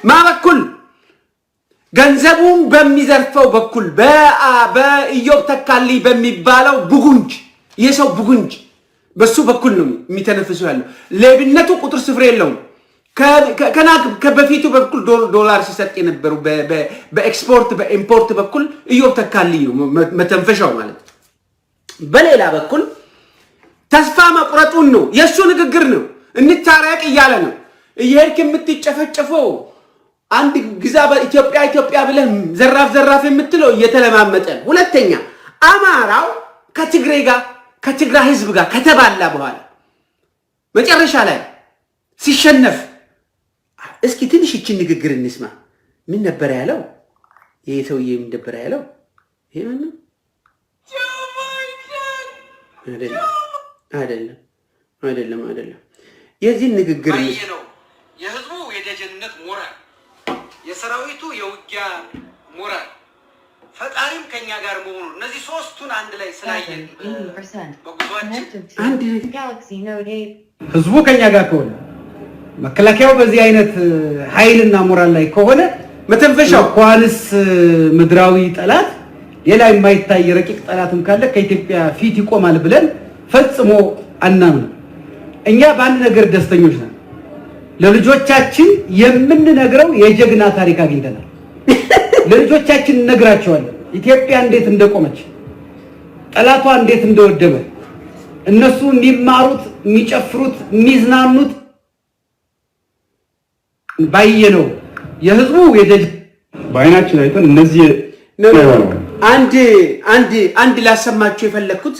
ማ በኩል ገንዘቡን በሚዘርፈው በኩል በኢዮብ ተካልኝ በሚባለው ቡጉንጅ፣ የሰው ቡጉንጅ በሱ በኩል ነው የሚተነፍሰው ያለው። ሌብነቱ ቁጥር ስፍር የለውም። ከበፊቱ በኩል ዶላር ሲሰጥ የነበሩ በኤክስፖርት በኢምፖርት በኩል ኢዮብ ተካልኝ ነው መተንፈሻው ማለት። በሌላ በኩል ተስፋ መቁረጡን ነው፣ የሱ ንግግር ነው። እንታረቅ እያለ ነው። እየሄድክ የምትጨፈጨፈው አንድ ግዛ በኢትዮጵያ ብለህ ዘራፍ የምትለው እየተለማመጠ። ሁለተኛ አማራው ከትግራይ ህዝብ ጋር ከተባላ በኋላ መጨረሻ ላይ ሲሸነፍ፣ እስኪ ትንሽ ይችን ንግግር እንስማ። ምን ነበር ያለው? ይሄ ሰውዬ ምን ነበር ያለው? ይሄ ማነው? አይደለም። የዚህ ንግግር ነው የህዝቡ የደጀንነት ሞራል፣ የሰራዊቱ የውጊያ ሞራል፣ ፈጣሪም ከኛ ጋር መሆኑ እነዚህ ሶስቱን አንድ ላይ ስላየን በጉዟችን ህዝቡ ከኛ ጋር ከሆነ መከላከያው በዚህ አይነት ኃይልና ሞራል ላይ ከሆነ መተንፈሻው እንኳንስ ምድራዊ ጠላት ሌላ የማይታይ ረቂቅ ጠላትም ካለ ከኢትዮጵያ ፊት ይቆማል ብለን ፈጽሞ አናምን። እኛ በአንድ ነገር ደስተኞች ነን። ለልጆቻችን የምንነግረው የጀግና ታሪክ አግኝተናል። ለልጆቻችን እነግራቸዋለን ኢትዮጵያ እንዴት እንደቆመች፣ ጠላቷ እንዴት እንደወደመ፣ እነሱ የሚማሩት የሚጨፍሩት የሚዝናኑት ባየነው የህዝቡ በአይናችን አይተን እነዚህ አንድ ላሰማችሁ የፈለኩት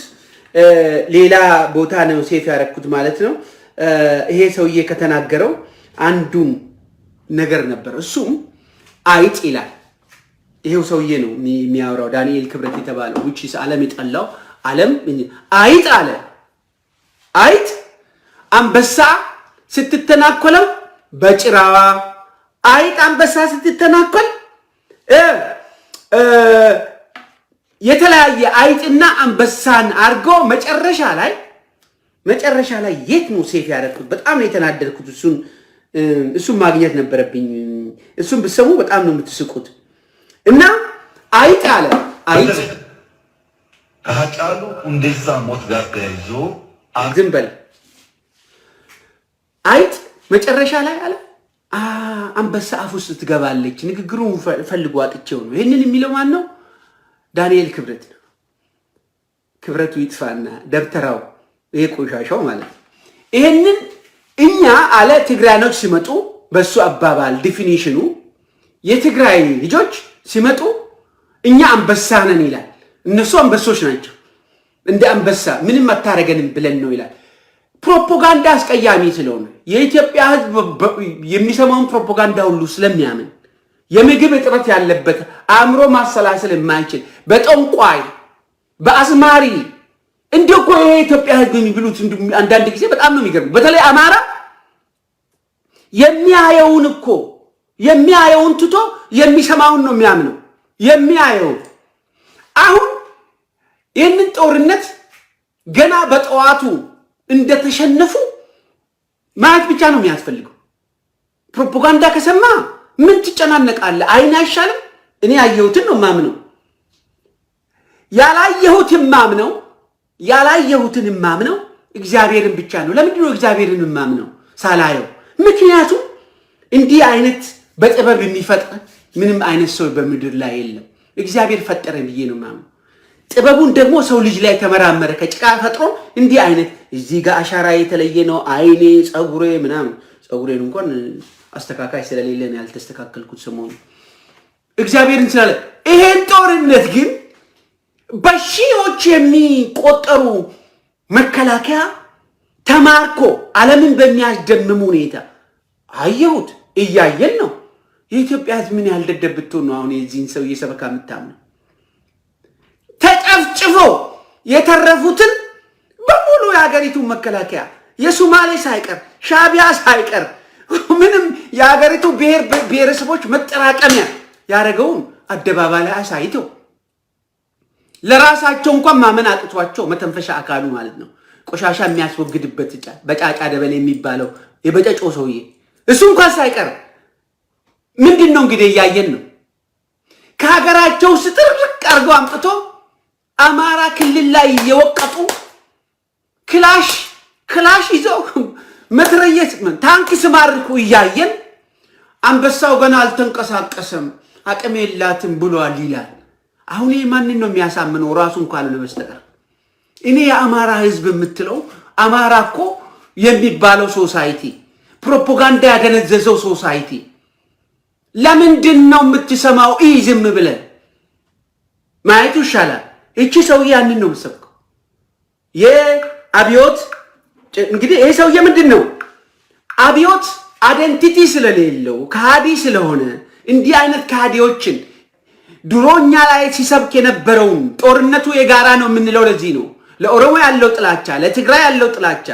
ሌላ ቦታ ነው ሴፍ ያደረኩት ማለት ነው። ይሄ ሰውዬ ከተናገረው አንዱን ነገር ነበር። እሱም አይጥ ይላል። ይሄው ሰውዬ ነው የሚያወራው፣ ዳንኤል ክብረት የተባለው which is ዓለም የጠላው ዓለም አይጥ አለ። አይጥ አንበሳ ስትተናኮለው በጭራዋ፣ አይጥ አንበሳ ስትተናኮል የተለያየ አይጥና አንበሳን አድርጎ መጨረሻ ላይ የት ነው ሴፍ ያደረኩት? በጣም ነው የተናደድኩት። እሱን ማግኘት ነበረብኝ። እሱን ብትሰሙ በጣም ነው የምትስቁት። እና አይጥ አለ አይጥ ከሃጫሉ ሁንዴሳ ሞት ጋር ተያይዞ ዝም በል አይጥ መጨረሻ ላይ አለ አንበሳ አፍ ውስጥ ትገባለች። ንግግሩን ፈልጎ አጥቼው ነው። ይሄንን የሚለው ማን ነው? ዳንኤል ክብረት ነው። ክብረቱ ይጥፋና ደብተራው ይሄ ቆሻሻው ማለት ይሄንን እኛ አለ ትግራያኖች ሲመጡ በሱ አባባል ዲፊኒሽኑ የትግራይ ልጆች ሲመጡ እኛ አንበሳ ነን ይላል። እነሱ አንበሶች ናቸው። እንደ አንበሳ ምንም አታረገንም ብለን ነው ይላል። ፕሮፓጋንዳ አስቀያሚ ስለሆነ የኢትዮጵያ ሕዝብ የሚሰማውን ፕሮፓጋንዳ ሁሉ ስለሚያምን የምግብ እጥረት ያለበት አእምሮ ማሰላሰል የማይችል በጠንቋይ በአዝማሪ እንደው እኮ የኢትዮጵያ ሕዝብ የሚብሉት አንዳንድ ጊዜ በጣም ነው የሚገርም። በተለይ አማራ የሚያየውን ትቶ የሚሰማውን ነው የሚያምነው። የሚያየው አሁን ይህንን ጦርነት ገና በጠዋቱ እንደተሸነፉ ማየት ብቻ ነው የሚያስፈልገው። ፕሮፓጋንዳ ከሰማ ምን ትጨናነቃለህ? አይን አይሻልም? እኔ ያየሁትን ነው ማምነው። ያላየሁትን ማምነው እግዚአብሔርን ብቻ ነው። ለምንድን ነው እግዚአብሔርን ማምነው ሳላየው? ምክንያቱም እንዲህ አይነት በጥበብ የሚፈጥር ምንም አይነት ሰው በምድር ላይ የለም። እግዚአብሔር ፈጠረ ብዬ ነው ማምነው። ጥበቡን ደግሞ ሰው ልጅ ላይ ተመራመረ ከጭቃ ፈጥሮ እንዲህ አይነት እዚህ ጋር አሻራ የተለየ ነው። አይኔ ጸጉሬ ምናምን ጸጉሬን እንኳን አስተካካይ ስለሌለ ነው ያልተስተካከልኩት ሰሞኑ እግዚአብሔርን ስላለ። ይሄን ጦርነት ግን በሺዎች የሚቆጠሩ መከላከያ ተማርኮ ዓለምን በሚያስደምም ሁኔታ አየሁት። እያየን ነው። የኢትዮጵያ ሕዝብ ምን ያህል ደደብ ብትሆን ነው አሁን የዚህን ሰው እየሰበካ የምታምነው? ተጨፍጭፎ የተረፉትን በሙሉ የሀገሪቱ መከላከያ የሶማሌ ሳይቀር ሻቢያ ሳይቀር ምንም የሀገሪቱ ብሔረሰቦች መጠራቀሚያ ያደረገውን አደባባይ ላይ አሳይተው ለራሳቸው እንኳን ማመን አቅቷቸው መተንፈሻ አካሉ ማለት ነው ቆሻሻ የሚያስወግድበት በጫጫ ደበል የሚባለው የበጨጮ ሰውዬ እሱ እንኳን ሳይቀር ምንድን ነው እንግዲህ እያየን ነው። ከሀገራቸው ውስጥ ጥርቅ አድርገው አምጥቶ አማራ ክልል ላይ እየወቀጡ ክላሽ ይዘው መትረየስ ታንክ ስማርኩ እያየን አንበሳው ገና አልተንቀሳቀሰም አቅም የላትም ብሏል ይላል። አሁን ይሄ ማንን ነው የሚያሳምነው? ራሱን ካልሆነ በስተቀር እኔ የአማራ ህዝብ የምትለው አማራ እኮ የሚባለው ሶሳይቲ ፕሮፓጋንዳ ያደነዘዘው ሶሳይቲ ለምንድን ነው የምትሰማው? ዝም ብለን ማየቱ ይሻላል። እቺ ሰውዬ ያንን ነው የምትሰብከው። የአብዮት እንግዲህ ይሄ ሰውዬ ምንድን ነው አብዮት አይደንቲቲ ስለሌለው ከሃዲ ስለሆነ እንዲህ አይነት ከሃዲዎችን ድሮኛ ላይ ሲሰብክ የነበረውን ጦርነቱ የጋራ ነው የምንለው ለዚህ ነው። ለኦሮሞ ያለው ጥላቻ፣ ለትግራይ ያለው ጥላቻ፣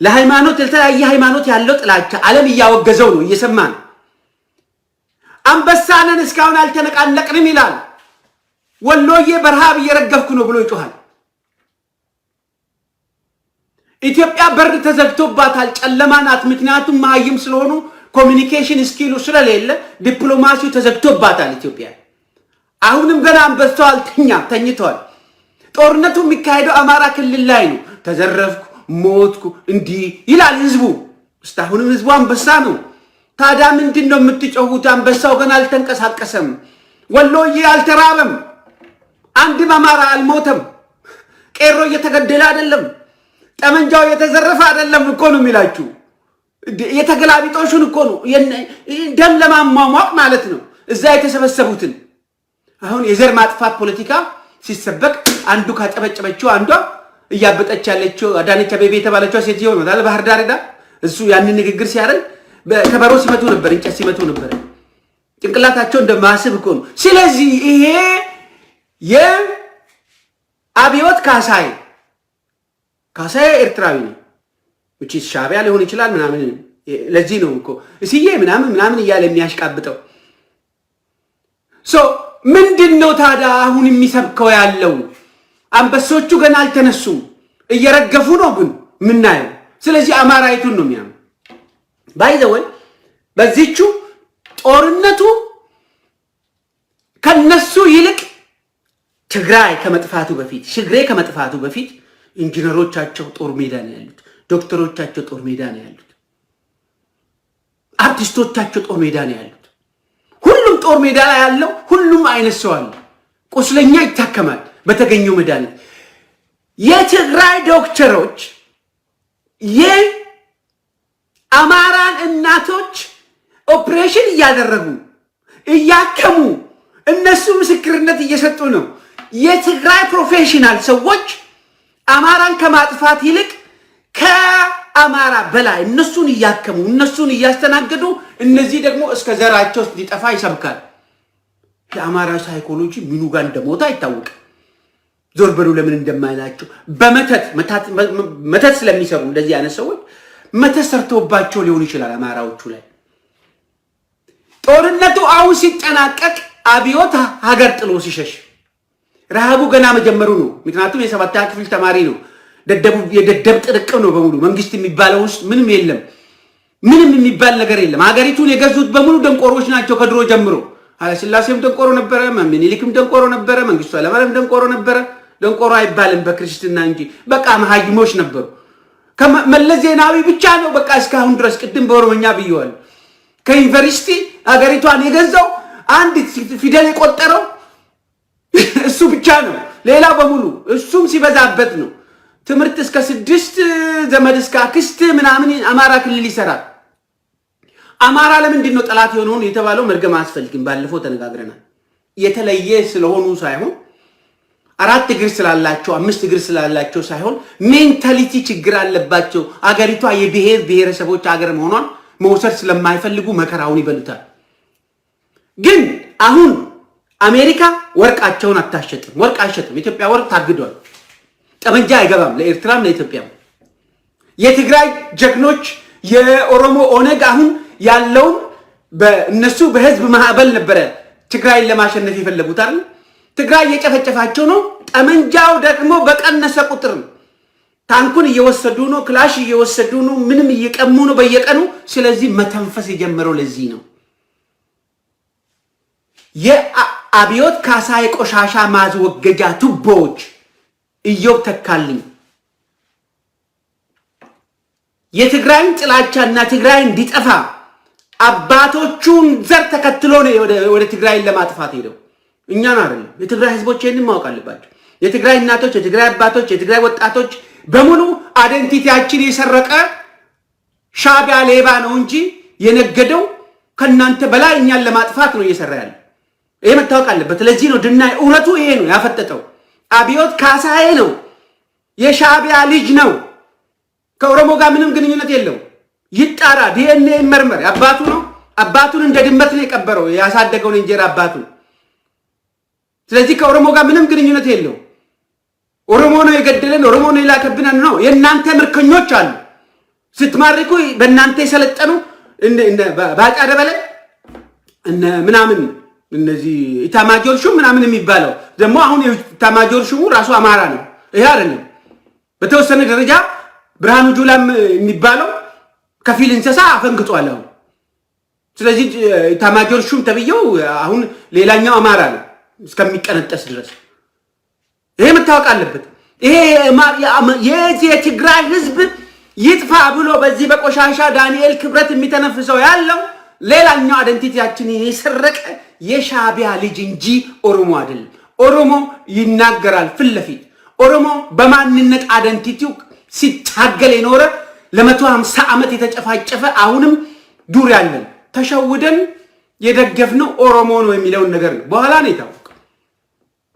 ለሃይማኖት ለተለያየ ሃይማኖት ያለው ጥላቻ ዓለም እያወገዘው ነው እየሰማን። አንበሳነን እስካሁን አልተነቃነቅንም ይላል። ወሎዬ በረሃብ እየረገፍኩ ነው ብሎ ይጮሃል። ኢትዮጵያ በር ተዘግቶባታል፣ ጨለማ ናት። ምክንያቱም ማይም ስለሆኑ ኮሚኒኬሽን ስኪሉ ስለሌለ ዲፕሎማሲው ተዘግቶባታል ኢትዮጵያ። አሁንም ገና አንበሳው አልተኛም፣ ተኝቷል። ጦርነቱ የሚካሄደው አማራ ክልል ላይ ነው። ተዘረፍኩ፣ ሞትኩ እንዲህ ይላል ህዝቡ። እስካሁንም ህዝቡ አንበሳ ነው። ታዲያ ምንድን ነው የምትጮሁት? አንበሳው ገና አልተንቀሳቀሰም። ወሎዬ አልተራበም። አንድም አማራ አልሞተም። ቄሮ እየተገደለ አይደለም። ጠመንጃው የተዘረፈ አይደለም እኮ ነው የሚላችሁ። የተገላቢጦሹን እኮ ነው ደም ለማሟሟቅ ማለት ነው እዛ የተሰበሰቡትን። አሁን የዘር ማጥፋት ፖለቲካ ሲሰበክ አንዱ ካጨበጨበችው አንዷ እያበጠች ያለችው አዳነች አቤቤ የተባለችው ሴትዮ ነው ታዲያ ባህር ዳር ሄዳ እሱ ያንን ንግግር ሲያደርግ ከበሮ ሲመቱ ነበር፣ እንጨት ሲመቱ ነበር። ጭንቅላታቸው እንደማስብ እኮ ነው። ስለዚህ ይሄ የአብዮት ካሳዬ ኤርትራዊ ነው። እቺ ሻቢያ ሊሆን ይችላል ምናምን። ለዚህ ነው እኮ እስዬ ምናምን እያለ የሚያሽቃብጠው። ምንድነው ታዲያ አሁን የሚሰብከው ያለው? አንበሶቹ ገና አልተነሱም፣ እየረገፉ ነው ግን ምናየው። ስለዚህ አማራይቱን ነው የሚያም ባይዘወይ በዚህቹ ጦርነቱ ከነሱ ይልቅ ትግራይ ከመጥፋቱ በፊት ሽግሬ ከመጥፋቱ በፊት ኢንጂነሮቻቸው ጦር ሜዳ ነው ያሉት፣ ዶክተሮቻቸው ጦር ሜዳ ነው ያሉት፣ አርቲስቶቻቸው ጦር ሜዳ ነው ያሉት። ሁሉም ጦር ሜዳ ላይ ያለው ሁሉም አይነት ሰው አለ። ቁስለኛ ይታከማል በተገኘው መድኃኒት። የትግራይ ዶክተሮች የአማራን እናቶች ኦፕሬሽን እያደረጉ እያከሙ እነሱ ምስክርነት እየሰጡ ነው። የትግራይ ፕሮፌሽናል ሰዎች አማራን ከማጥፋት ይልቅ ከአማራ በላይ እነሱን እያከሙ እነሱን እያስተናገዱ እነዚህ ደግሞ እስከ ዘራቸው እንዲጠፋ ይሰብካል። የአማራ ሳይኮሎጂ ምኑ ጋር እንደሞታ አይታወቅም። ዞር በሉ ለምን እንደማይላቸው መተት ስለሚሰሩ እንደዚህ አይነት ሰዎች መተት ሰርተውባቸው ሊሆን ይችላል አማራዎቹ ላይ። ጦርነቱ አሁን ሲጠናቀቅ አብዮት ሀገር ጥሎ ሲሸሽ ረሃቡ ገና መጀመሩ ነው። ምክንያቱም የሰባተኛ ክፍል ተማሪ ነው። የደደብ ጥርቅም ነው በሙሉ። መንግስት የሚባለው ውስጥ ምንም የለም። ምንም የሚባል ነገር የለም። ሀገሪቱን የገዙት በሙሉ ደንቆሮች ናቸው ከድሮ ጀምሮ። ኃይለሥላሴም ደንቆሮ ነበረ፣ ምኒልክም ደንቆሮ ነበረ፣ መንግስቱ ኃይለማርያም ደንቆሮ ነበረ። ደንቆሮ አይባልም በክርስትና እንጂ በቃ መሀይሞች ነበሩ። መለስ ዜናዊ ብቻ ነው በቃ እስካሁን ድረስ ቅድም በኦሮሞኛ ብየዋል። ከዩኒቨርሲቲ ሀገሪቷን የገዛው አንድ ፊደል የቆጠረው እሱ ብቻ ነው። ሌላ በሙሉ እሱም ሲበዛበት ነው። ትምህርት እስከ 6 ዘመድ እስከ አክስት ምናምን አማራ ክልል ይሰራል። አማራ ለምንድን ነው ጠላት የሆነውን የተባለው መርገም አያስፈልግም። ባለፈው ተነጋግረናል። የተለየ ስለሆኑ ሳይሆን 4 እግር ስላላቸው 5 እግር ስላላቸው ሳይሆን ሜንታሊቲ ችግር አለባቸው። አገሪቷ የብሔር ብሔረሰቦች አገር መሆኗን መውሰድ ስለማይፈልጉ መከራውን ይበሉታል። ግን አሁን አሜሪካ ወርቃቸውን አታሸጥም። ወርቅ አይሸጥም። ኢትዮጵያ ወርቅ ታግዷል። ጠመንጃ አይገባም ለኤርትራም ለኢትዮጵያም። የትግራይ ጀግኖች የኦሮሞ ኦነግ አሁን ያለውን በእነሱ በህዝብ ማዕበል ነበረ ትግራይን ለማሸነፍ የፈለጉት አይደል? ትግራይ እየጨፈጨፋቸው ነው። ጠመንጃው ደግሞ በቀነሰ ቁጥር ታንኩን እየወሰዱ ነው፣ ክላሽ እየወሰዱ ነው፣ ምንም እየቀሙ ነው በየቀኑ። ስለዚህ መተንፈስ የጀመረው ለዚህ ነው። የአብዮት ካሳ የቆሻሻ ማስወገጃ ቱቦዎች ኢዮብ ተካልኝ የትግራይን ጥላቻና ትግራይ እንዲጠፋ አባቶቹን ዘር ተከትሎ ነው ወደ ትግራይን ለማጥፋት ሄደው። እኛን አይደለም። የትግራይ ህዝቦች ይሄንን ማወቅ አለባቸው። የትግራይ እናቶች፣ የትግራይ አባቶች፣ የትግራይ ወጣቶች በሙሉ አይደንቲቲያችን የሰረቀ ሻዕቢያ ሌባ ነው እንጂ የነገደው ከናንተ በላይ እኛን ለማጥፋት ነው እየሰራ ያለ። ይሄ መታወቅ አለበት። ለዚህ ነው ድናይ እውነቱ ይሄ ነው ያፈጠጠው። አብዮት ካሳዬ ነው፣ የሻዕቢያ ልጅ ነው። ከኦሮሞ ጋር ምንም ግንኙነት የለው። ይጣራ፣ ዲኤንኤ ይመርመር። አባቱ ነው። አባቱን እንደ ድመት ነው የቀበረው ያሳደገውን እንጀራ አባቱ። ስለዚህ ከኦሮሞ ጋር ምንም ግንኙነት የለው። ኦሮሞ ነው የገደለን፣ ኦሮሞ ነው የላከብን ነው። የእናንተ ምርኮኞች አሉ ስትማርኩ በእናንተ የሰለጠኑ ባጫ ደበለ እነ ምናምን እነዚህ ኢታማጆር ሹም ምናምን የሚባለው ደግሞ አሁን ኢታማጆር ሹሙ ራሱ አማራ ነው። ይሄ አይደለም። በተወሰነ ደረጃ ብርሃኑ ጁላም የሚባለው ከፊል እንስሳ አፈንግጧል አሁን። ስለዚህ ኢታማጆር ሹም ተብየው አሁን ሌላኛው አማራ ነው እስከሚቀነጠስ ድረስ። ይሄ መታወቅ አለበት። ይሄ የትግራይ ህዝብ ይጥፋ ብሎ በዚህ በቆሻሻ ዳንኤል ክብረት የሚተነፍሰው ያለው ሌላኛው አይደንቲቲያችን የሰረቀ የሻዕቢያ ልጅ እንጂ ኦሮሞ አይደለም። ኦሮሞ ይናገራል ፊት ለፊት። ኦሮሞ በማንነት አይደንቲቲው ሲታገል የኖረ ለ150 ዓመት የተጨፋጨፈ አሁንም ዱር ያለን ተሸውደን የደገፍነው ኦሮሞ ነው የሚለውን ነገር ነው። በኋላ ነው የታወቀው።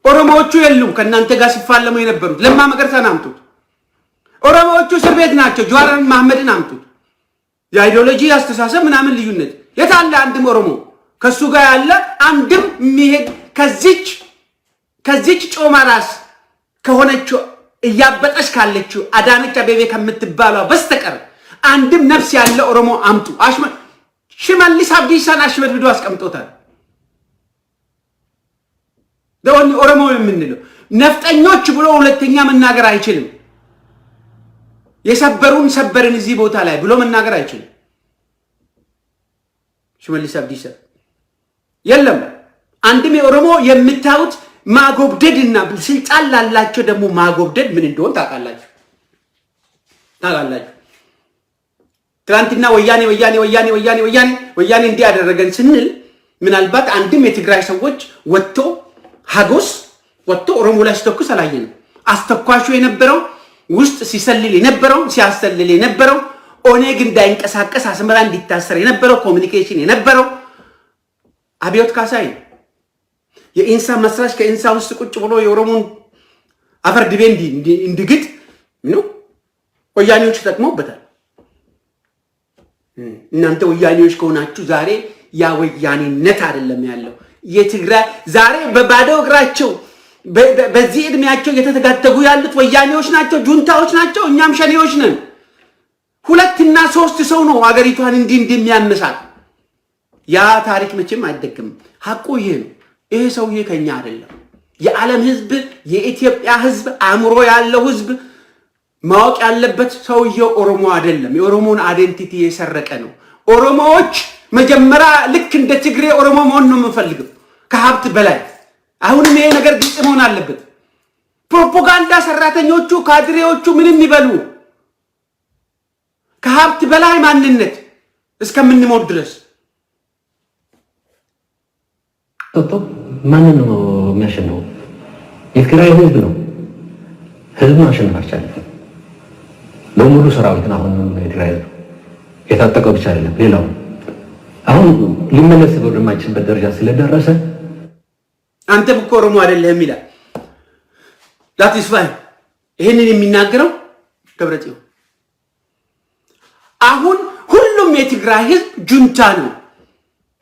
ኦሮሞዎቹ የሉም ከእናንተ ጋር ሲፋለሙ የነበሩት። ለማ መገርሳን አምጡት። ኦሮሞዎቹ እስር ቤት ናቸው። ጀዋር መሐመድን አምጡት። የአይዲዮሎጂ አስተሳሰብ ምናምን ልዩነት የታለ? አንድም ኦሮሞ ከሱ ጋር ያለ አንድም የሚሄድ ከዚች ጮማ ራስ ከሆነችው እያበጠች ካለችው አዳነች አቤቤ ከምትባለው በስተቀር አንድም ነፍስ ያለ ኦሮሞ አምጡ። ሽመልስ አብዲሳን አሽመድምዶ አስቀምጦታል። ደውኒ ኦሮሞ የምንለው ነፍጠኞች ብሎ ሁለተኛ መናገር አይችልም። የሰበሩን ሰበርን እዚህ ቦታ ላይ ብሎ መናገር አይችልም። ሽመልስ አብዲሳ የለም አንድም የኦሮሞ የምታዩት ማጎብደድና ስልጣን ላላቸው ደግሞ ማጎብደድ ምን እንደሆነ ታውቃላችሁ። ትናንትና ወያኔ እንዲያደረገን ስንል ምናልባት አንድም የትግራይ ሰዎች ሀጎስ ወጥቶ ኦሮሞ ላይ ሲተኩስ አላየንም። አስተኳሹ የነበረው ውስጥ ሲሰልል የነበረው ሲያሰልል የነበረው ኦኔግ እንዳይንቀሳቀስ አስመራ እንዲታሰር የነበረው ኮሙኒኬሽን የነበረው አብዮት ካሳይ የኢንሳ መስራች ከኢንሳ ውስጥ ቁጭ ብሎ የኦሮሞን አፈር ድቤ እንዲግጥ ነው ወያኔዎች ተጠቅመውበታል። እናንተ ወያኔዎች ከሆናችሁ ዛሬ ያ ወያኔነት አይደለም ያለው የትግራይ ዛሬ በባዶ እግራቸው በዚህ እድሜያቸው የተተጋተጉ ያሉት ወያኔዎች ናቸው፣ ጁንታዎች ናቸው። እኛም ሸኔዎች ነን። 2 እና 3 ሰው ነው አገሪቷን እንደሚያመሳት። ያ ታሪክ መቼም አይደገም። ሐቁ ይሄ ነው። ይሄ ሰውዬ ከኛ አይደለም። የዓለም ህዝብ የኢትዮጵያ ህዝብ አእምሮ ያለው ህዝብ ማወቅ ያለበት ሰውዬው ኦሮሞ አይደለም። የኦሮሞን አይደንቲቲ የሰረቀ ነው። ኦሮሞዎች መጀመሪያ ልክ እንደ ትግሬ ኦሮሞ መሆን ነው የምንፈልገው ከሀብት በላይ። አሁንም ይሄ ነገር ግልጽ መሆን አለበት። ፕሮፓጋንዳ ሰራተኞቹ ካድሬዎቹ ምንም ይበሉ ከሀብት በላይ ማንነት እስከምንሞት ድረስ ማንን ነው የሚያሸንፈው? የትግራይ ህዝብ ነው። ህዝብ ማሸነፍ አልቻለም። በሙሉ ሰራዊት ነው አሁን የትግራይ ህዝብ የታጠቀው ብቻ አይደለም ሌላው አሁን ሊመለስ ወደማይችልበት ደረጃ ስለደረሰ አንተም እኮ ኦሮሞ አይደለህም ይላል ላቲስፋይ። ይሄንን የሚናገረው ደብረጽዮን አሁን ሁሉም የትግራይ ህዝብ ጁንታ ነው።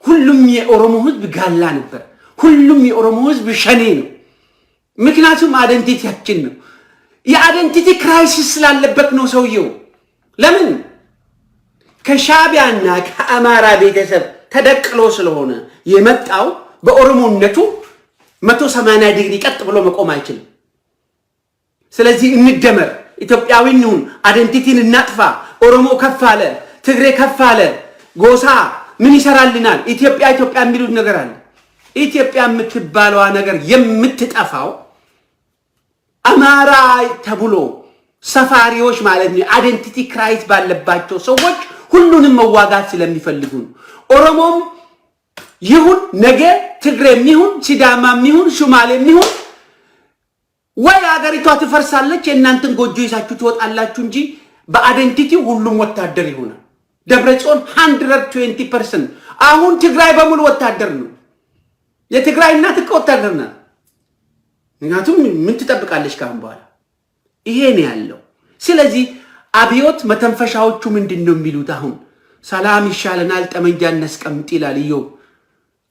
ሁሉም የኦሮሞ ህዝብ ጋላ ነበር። ሁሉም የኦሮሞ ህዝብ ሸኔ ነው። ምክንያቱም አይደንቲቲያችን ነው። የአይደንቲቲ ክራይሲስ ስላለበት ነው ሰውየው። ለምን ከሻቢያና ከአማራ ቤተሰብ ተደቅሎ ስለሆነ የመጣው በኦሮሞነቱ 180 ዲግሪ ቀጥ ብሎ መቆም አይችልም። ስለዚህ እንደመር፣ ኢትዮጵያዊ እንሁን፣ አይደንቲቲን እናጥፋ። ኦሮሞ ከፍ አለ፣ ትግሬ ከፍ አለ፣ ጎሳ ምን ይሰራልናል? ኢትዮጵያ የሚሉት ነገር አለ። ኢትዮጵያ የምትባለዋ ነገር የምትጠፋው አማራ ተብሎ ሰፋሪዎች ማለት ነው አይደንቲቲ ክራይስ ባለባቸው ሰዎች ሁሉንም መዋጋት ስለሚፈልጉ ነው። ኦሮሞም ይሁን ነገ ትግሬም ይሁን ሲዳማም ይሁን ሹማሌም ይሁን ወይ አገሪቷ ትፈርሳለች፣ የእናንተን ጎጆ ይዛችሁ ትወጣላችሁ እንጂ በአይደንቲቲ ሁሉም ወታደር ይሆናል። ደብረጽዮን 120% አሁን ትግራይ በሙሉ ወታደር ነው። የትግራይ እናት እኮ ወታደር ናት። ምክንያቱም ምን ትጠብቃለች ካሁን በኋላ? ይሄ ነው ያለው። ስለዚህ አብዮት መተንፈሻዎቹ ምንድነው የሚሉት? አሁን ሰላም ይሻለናል ጠመንጃ እናስቀምጥ ይላል ኢዮብ።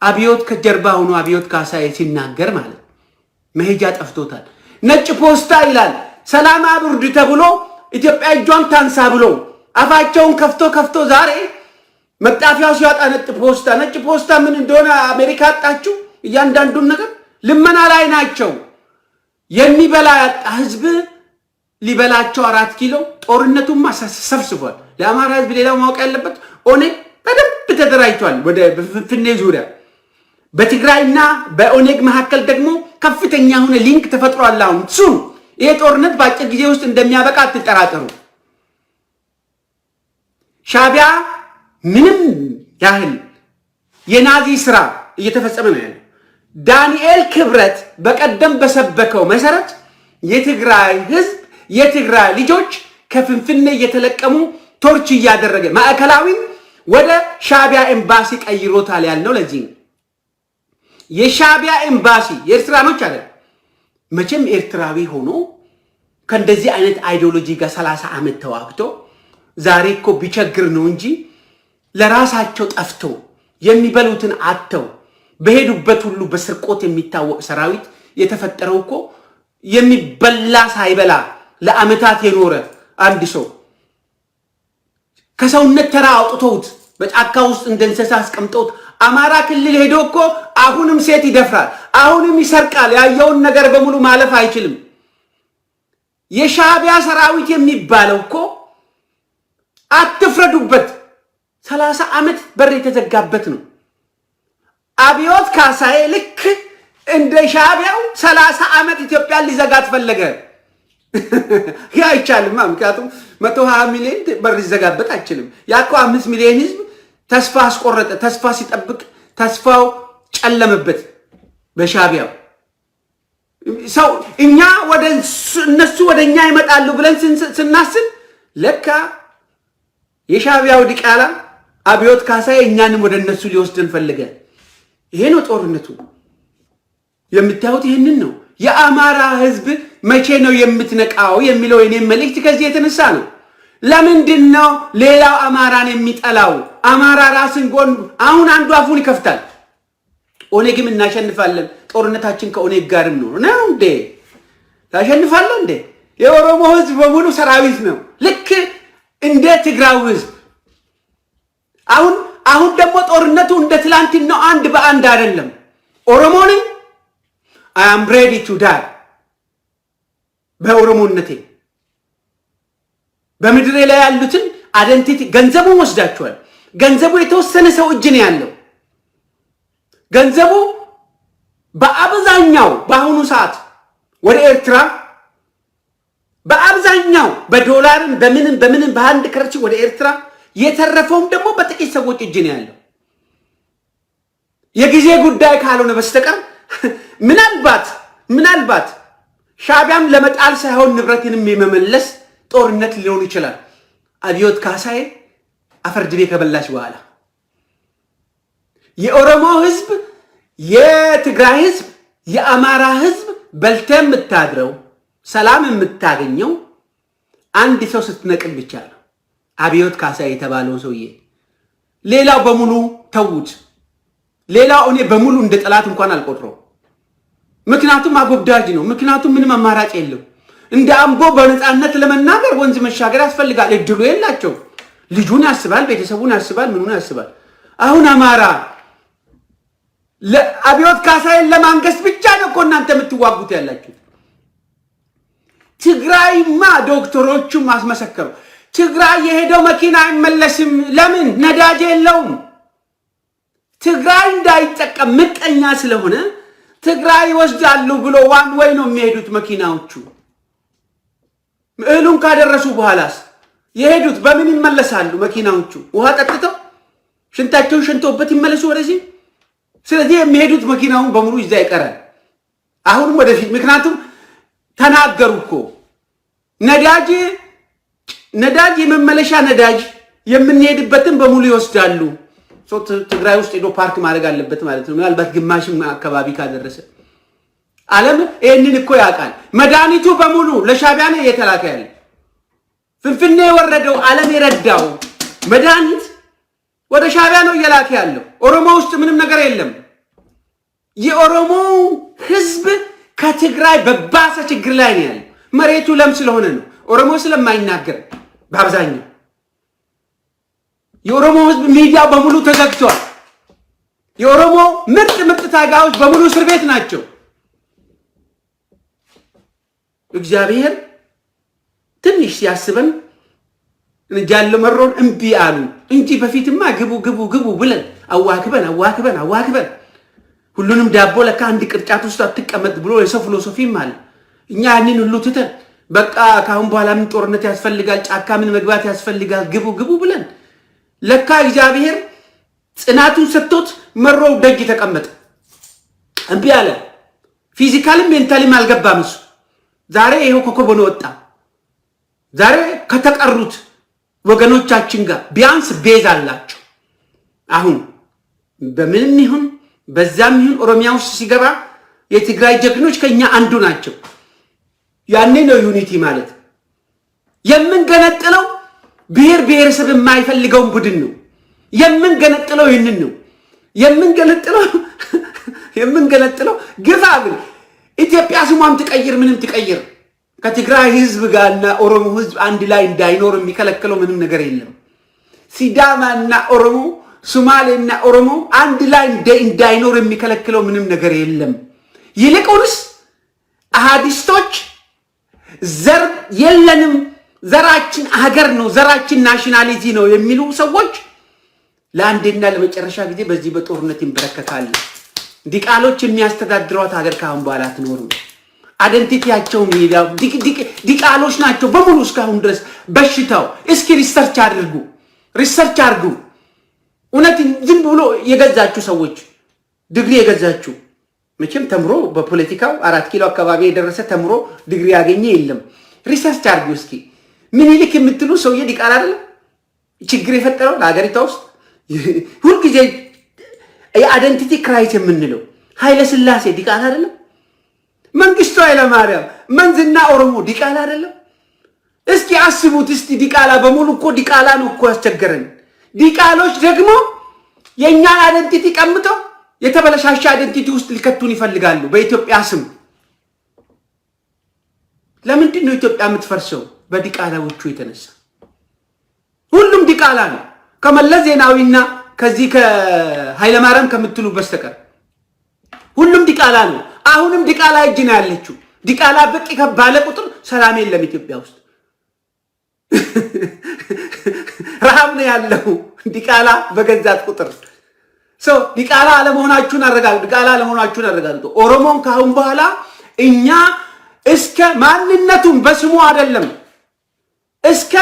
አብዮት ከጀርባ ሆኖ አብዮት ካሳዬ ሲናገር ማለት መሄጃ ጠፍቶታል። ነጭ ፖስታ ይላል ሰላም አብርድ ተብሎ ኢትዮጵያ እጇን ታንሳ ብሎ አፋቸውን ከፍቶ ዛሬ መጣፊያው ሲያጣ ነጭ ፖስታ ምን እንደሆነ አሜሪካ አጣችሁ። እያንዳንዱን ነገር ልመና ላይ ናቸው። የሚበላ ያጣ ህዝብ ሊበላቸው 4 ኪሎ ጦርነቱን ሰብስቧል። ለአማራ ህዝብ ሌላው ማወቅ ያለበት ኦኔግ በደንብ ተደራጅቷል። ወደ ፍኔ ዙሪያ በትግራይና በኦኔግ መካከል ደግሞ ከፍተኛ የሆነ ሊንክ ተፈጥሯል። አሁን ሱን ይሄ ጦርነት በአጭር ጊዜ ውስጥ እንደሚያበቃ አትጠራጠሩ። ሻቢያ ምንም ያህል የናዚ ስራ እየተፈጸመ ነው ያለው። ዳንኤል ክብረት በቀደም በሰበከው መሰረት የትግራይ ህዝብ የትግራይ ልጆች ከፍንፍኔ እየተለቀሙ ቶርች እያደረገ ማዕከላዊ ወደ ሻቢያ ኤምባሲ ቀይሮታል ያልነው ለዚህ ነው። የሻቢያ ኤምባሲ የኤርትራኖች አይደል። መቼም ኤርትራዊ ሆኖ ከእንደዚህ አይነት አይዲዮሎጂ ጋር 30 ዓመት ተዋግቶ ዛሬ እኮ ቢቸግር ነው እንጂ ለራሳቸው ጠፍቶ የሚበሉትን አጥተው በሄዱበት ሁሉ በስርቆት የሚታወቅ ሰራዊት የተፈጠረው እኮ የሚበላ ሳይበላ ለአመታት የኖረ አንድ ሰው ከሰውነት ተራ አውጥተውት በጫካ ውስጥ እንደ እንስሳ አስቀምጠውት አማራ ክልል ሄዶ እኮ አሁንም ሴት ይደፍራል፣ አሁንም ይሰርቃል። ያየውን ነገር በሙሉ ማለፍ አይችልም። የሻቢያ ሰራዊት የሚባለው እኮ አትፍረዱበት 30 ዓመት በር የተዘጋበት ነው። አብዮት ካሳዬ ልክ እንደ ሻዕቢያው 30 ዓመት ኢትዮጵያን ሊዘጋት ፈለገ። ያ አይቻልም። ምክንያቱም 120 ሚሊዮን በር ሊዘጋበት አይችልም። ያኮ 5 ሚሊዮን ህዝብ ተስፋ አስቆረጠ። ተስፋ ሲጠብቅ ተስፋው ጨለመበት በሻዕቢያው። ሰው እኛ ወደ እነሱ ወደኛ ይመጣሉ ብለን ስናስብ ለካ የሻዕቢያው ዲቃላ አብዮት ካሳዬ እኛንም ወደ እነሱ ሊወስደን ፈለገ። ይሄ ነው ጦርነቱ። የምታዩት ይሄንን ነው። የአማራ ህዝብ መቼ ነው የምትነቃው የሚለው የኔ መልእክት ከዚህ የተነሳ ነው። ለምንድን ነው ሌላው አማራን የሚጠላው? አማራ ራስን ጎን አሁን አንዱ አፉን ይከፍታል። ኦነግም እናሸንፋለን፣ ጦርነታችን ከኦነግ ጋርም ነው እንዴ? ታሸንፋለህ እንዴ? የኦሮሞ ህዝብ በሙሉ ሰራዊት ነው፣ ልክ እንደ ትግራው ህዝብ። አሁን ደግሞ ጦርነቱ እንደ ትላንትናው አንድ በአንድ አይደለም። ኦሮሞ ነኝ I am ready to die በኦሮሞነቴ በምድሬ ላይ ያሉትን አይደንቲቲ ገንዘቡ ወስዳቸዋል። ገንዘቡ የተወሰነ ሰው እጅ ነው ያለው። ገንዘቡ በአብዛኛው በአሁኑ ሰዓት ወደ ኤርትራ በአብዛኛው በዶላርም በምንም በአንድ ከረንሲ ወደ ኤርትራ የተረፈውም ደግሞ በጥቂት ሰዎች እጅ ነው ያለው። የጊዜ ጉዳይ ካልሆነ በስተቀር ምናልባት ሻዕቢያም ለመጣል ሳይሆን ንብረትንም የመመለስ ጦርነት ሊሆን ይችላል። አብዮት ካሳዬ አፈርድቤ ከበላሽ በኋላ የኦሮሞ ህዝብ፣ የትግራይ ህዝብ፣ የአማራ ህዝብ በልተህ የምታድረው ሰላም የምታገኘው አንድ ሰው ስትነቅል ብቻ ነው። አብዮት ካሳዬ የተባለው ሰውዬ። ሌላው በሙሉ ተውት። ሌላው እኔ በሙሉ እንደ ጠላት እንኳን አልቆጥረው። ምክንያቱም አጎብዳጅ ነው። ምክንያቱም ምንም አማራጭ የለው። እንደ አምቦ በነፃነት ለመናገር ወንዝ መሻገር ያስፈልጋል። እድሉ የላቸው። ልጁን ያስባል፣ ቤተሰቡን ያስባል፣ ምኑን ያስባል። አሁን አማራ ለአብዮት ካሳዬን ለማንገስ ብቻ ነው እኮ እናንተ የምትዋጉት ያላችሁ። ትግራይማ ዶክተሮቹም አስመሰከሩ። ትግራይ የሄደው መኪና አይመለስም። ለምን? ነዳጅ የለውም። ትግራይ እንዳይጠቀም ምቀኛ ስለሆነ ትግራይ ይወስዳሉ ብሎ ዋን ወይ ነው የሚሄዱት መኪናዎቹ። እህሉን ካደረሱ በኋላስ የሄዱት በምን ይመለሳሉ? መኪናዎቹ ውሃ ጠጥተው ሽንታቸውን ሸንተውበት ይመለሱ ወደዚህ። ስለዚህ የሚሄዱት መኪናውን በሙሉ ይዛ ይቀራል። አሁንም ወደፊት ምክንያቱም ተናገሩ እኮ ነዳጅ የመመለሻ ነዳጅ የምንሄድበትን በሙሉ ይወስዳሉ። ትግራይ ውስጥ ሄዶ ፓርክ ማድረግ አለበት ማለት ነው። ምናልባት ግማሽም አካባቢ ካደረሰ ዓለም ይህንን እኮ ያውቃል። መድኃኒቱ በሙሉ ለሻዕቢያ ነው እየተላከ ያለ። ፍንፍኔ የወረደው ዓለም የረዳው መድኃኒት ወደ ሻዕቢያ ነው እየላከ ያለው። ኦሮሞ ውስጥ ምንም ነገር የለም። የኦሮሞ ህዝብ ከትግራይ በባሰ ችግር ላይ ነው ያለው። መሬቱ ለም ስለሆነ ነው። ኦሮሞ ስለማይናገር በአብዛኛው የኦሮሞ ህዝብ ሚዲያ በሙሉ ተዘግቷል። የኦሮሞ ምርጥ ታጋዮች በሙሉ እስር ቤት ናቸው። እግዚአብሔር ትንሽ ሲያስበን እንጃለ መሮን እምቢ አሉ እንጂ በፊትማ ግቡ ብለን አዋክበን ሁሉንም ዳቦ ለካ አንድ ቅርጫት ውስጥ አትቀመጥ ብሎ የሰው ፊሎሶፊም አለ። እኛ ያንን ሁሉ ትተን በቃ ካሁን በኋላ ምን ጦርነት ያስፈልጋል፣ ጫካ ምን መግባት ያስፈልጋል፣ ግቡ ብለን ለካ እግዚአብሔር ጽናቱን ሰጥቶት መሮ ደጅ ተቀመጠ። እምቢ አለ። ፊዚካልም ሜንታልም አልገባም እሱ። ዛሬ ይሄው ኮኮቦን ወጣ። ዛሬ ከተቀሩት ወገኖቻችን ጋር ቢያንስ ቤዝ አላቸው። አሁን በምንም ይሁን በዛም ይሁን ኦሮሚያ ውስጥ ሲገባ የትግራይ ጀግኖች ከኛ አንዱ ናቸው። ያኔ ነው ዩኒቲ ማለት። የምንገነጥለው ብሔረሰብ የማይፈልገውን ቡድን ነው የምንገነጥለው። ይህንን ነው የምንገነጥለው። ግፋ ግን ኢትዮጵያ ስሟም ትቀይር ምንም ትቀይር ከትግራይ ህዝብ ጋርና ኦሮሞ ህዝብ አንድ ላይ እንዳይኖር የሚከለክለው ምንም ነገር የለም። ሲዳማና ኦሮሞ፣ ሶማሌና ኦሮሞ አንድ ላይ እንዳይኖር የሚከለክለው ምንም ነገር የለም። ይልቁንስ አሃዲስቶች ዘር የለንም፣ ዘራችን ሀገር ነው፣ ዘራችን ናሽናሊቲ ነው የሚሉ ሰዎች ለአንዴና ለመጨረሻ ጊዜ በዚህ በጦርነት ይንበረከካሉ። ዲቃሎች የሚያስተዳድሯት ሀገር ካሁን በኋላ አትኖርም። አይደንቲቲያቸው ይላው ዲቃሎች ናቸው በሙሉ እስካሁን ድረስ በሽታው። እስኪ ሪሰርች አድርጉ። እውነት ዝም ብሎ የገዛችሁ ሰዎች ዲግሪ የገዛችሁ መቼም ተምሮ በፖለቲካው 4 ኪሎ አካባቢ የደረሰ ተምሮ ዲግሪ ያገኘ የለም። ሪሰርች አድርጉ እስኪ። ምኒልክ የምትሉ ሰውዬ ዲቃላ አይደለም ችግር የፈጠረው ለሀገሪቷ ውስጥ ሁልጊዜ የአይደንቲቲ ክራይስ የምንለው ኃይለ ሥላሴ ዲቃላ አይደለም? መንግስቱ ኃይለ ማርያም መንዝና ኦሮሞ ዲቃላ አይደለም? እስኪ አስቡት እስቲ ዲቃላ በሙሉ እኮ ዲቃላ ነው እኮ ያስቸገረን። ዲቃሎች ደግሞ የእኛን አይደንቲቲ ቀምተው የተበለሻሻ አይደንቲቲ ውስጥ ሊከቱን ይፈልጋሉ በኢትዮጵያ ስም። ለምንድን ነው ኢትዮጵያ የምትፈርሰው? በዲቃላዎቹ የተነሳ። ሁሉም ዲቃላ ነው ከመለስ ዜናዊና ከዚህ ከኃይለ ማርያም ከምትሉ በስተቀር ሁሉም ዲቃላ ነው። አሁንም ዲቃላ እጅ ነው ያለችው። ዲቃላ በቂ ከባለ ቁጥር ሰላም የለም ኢትዮጵያ ውስጥ። ረሃብ ነው ያለው ዲቃላ በገዛት ቁጥር። ዲቃላ አለመሆናችሁን አረጋግጡ። ኦሮሞን ካሁን በኋላ እኛ እስከ ማንነቱን በስሙ አይደለም እስከ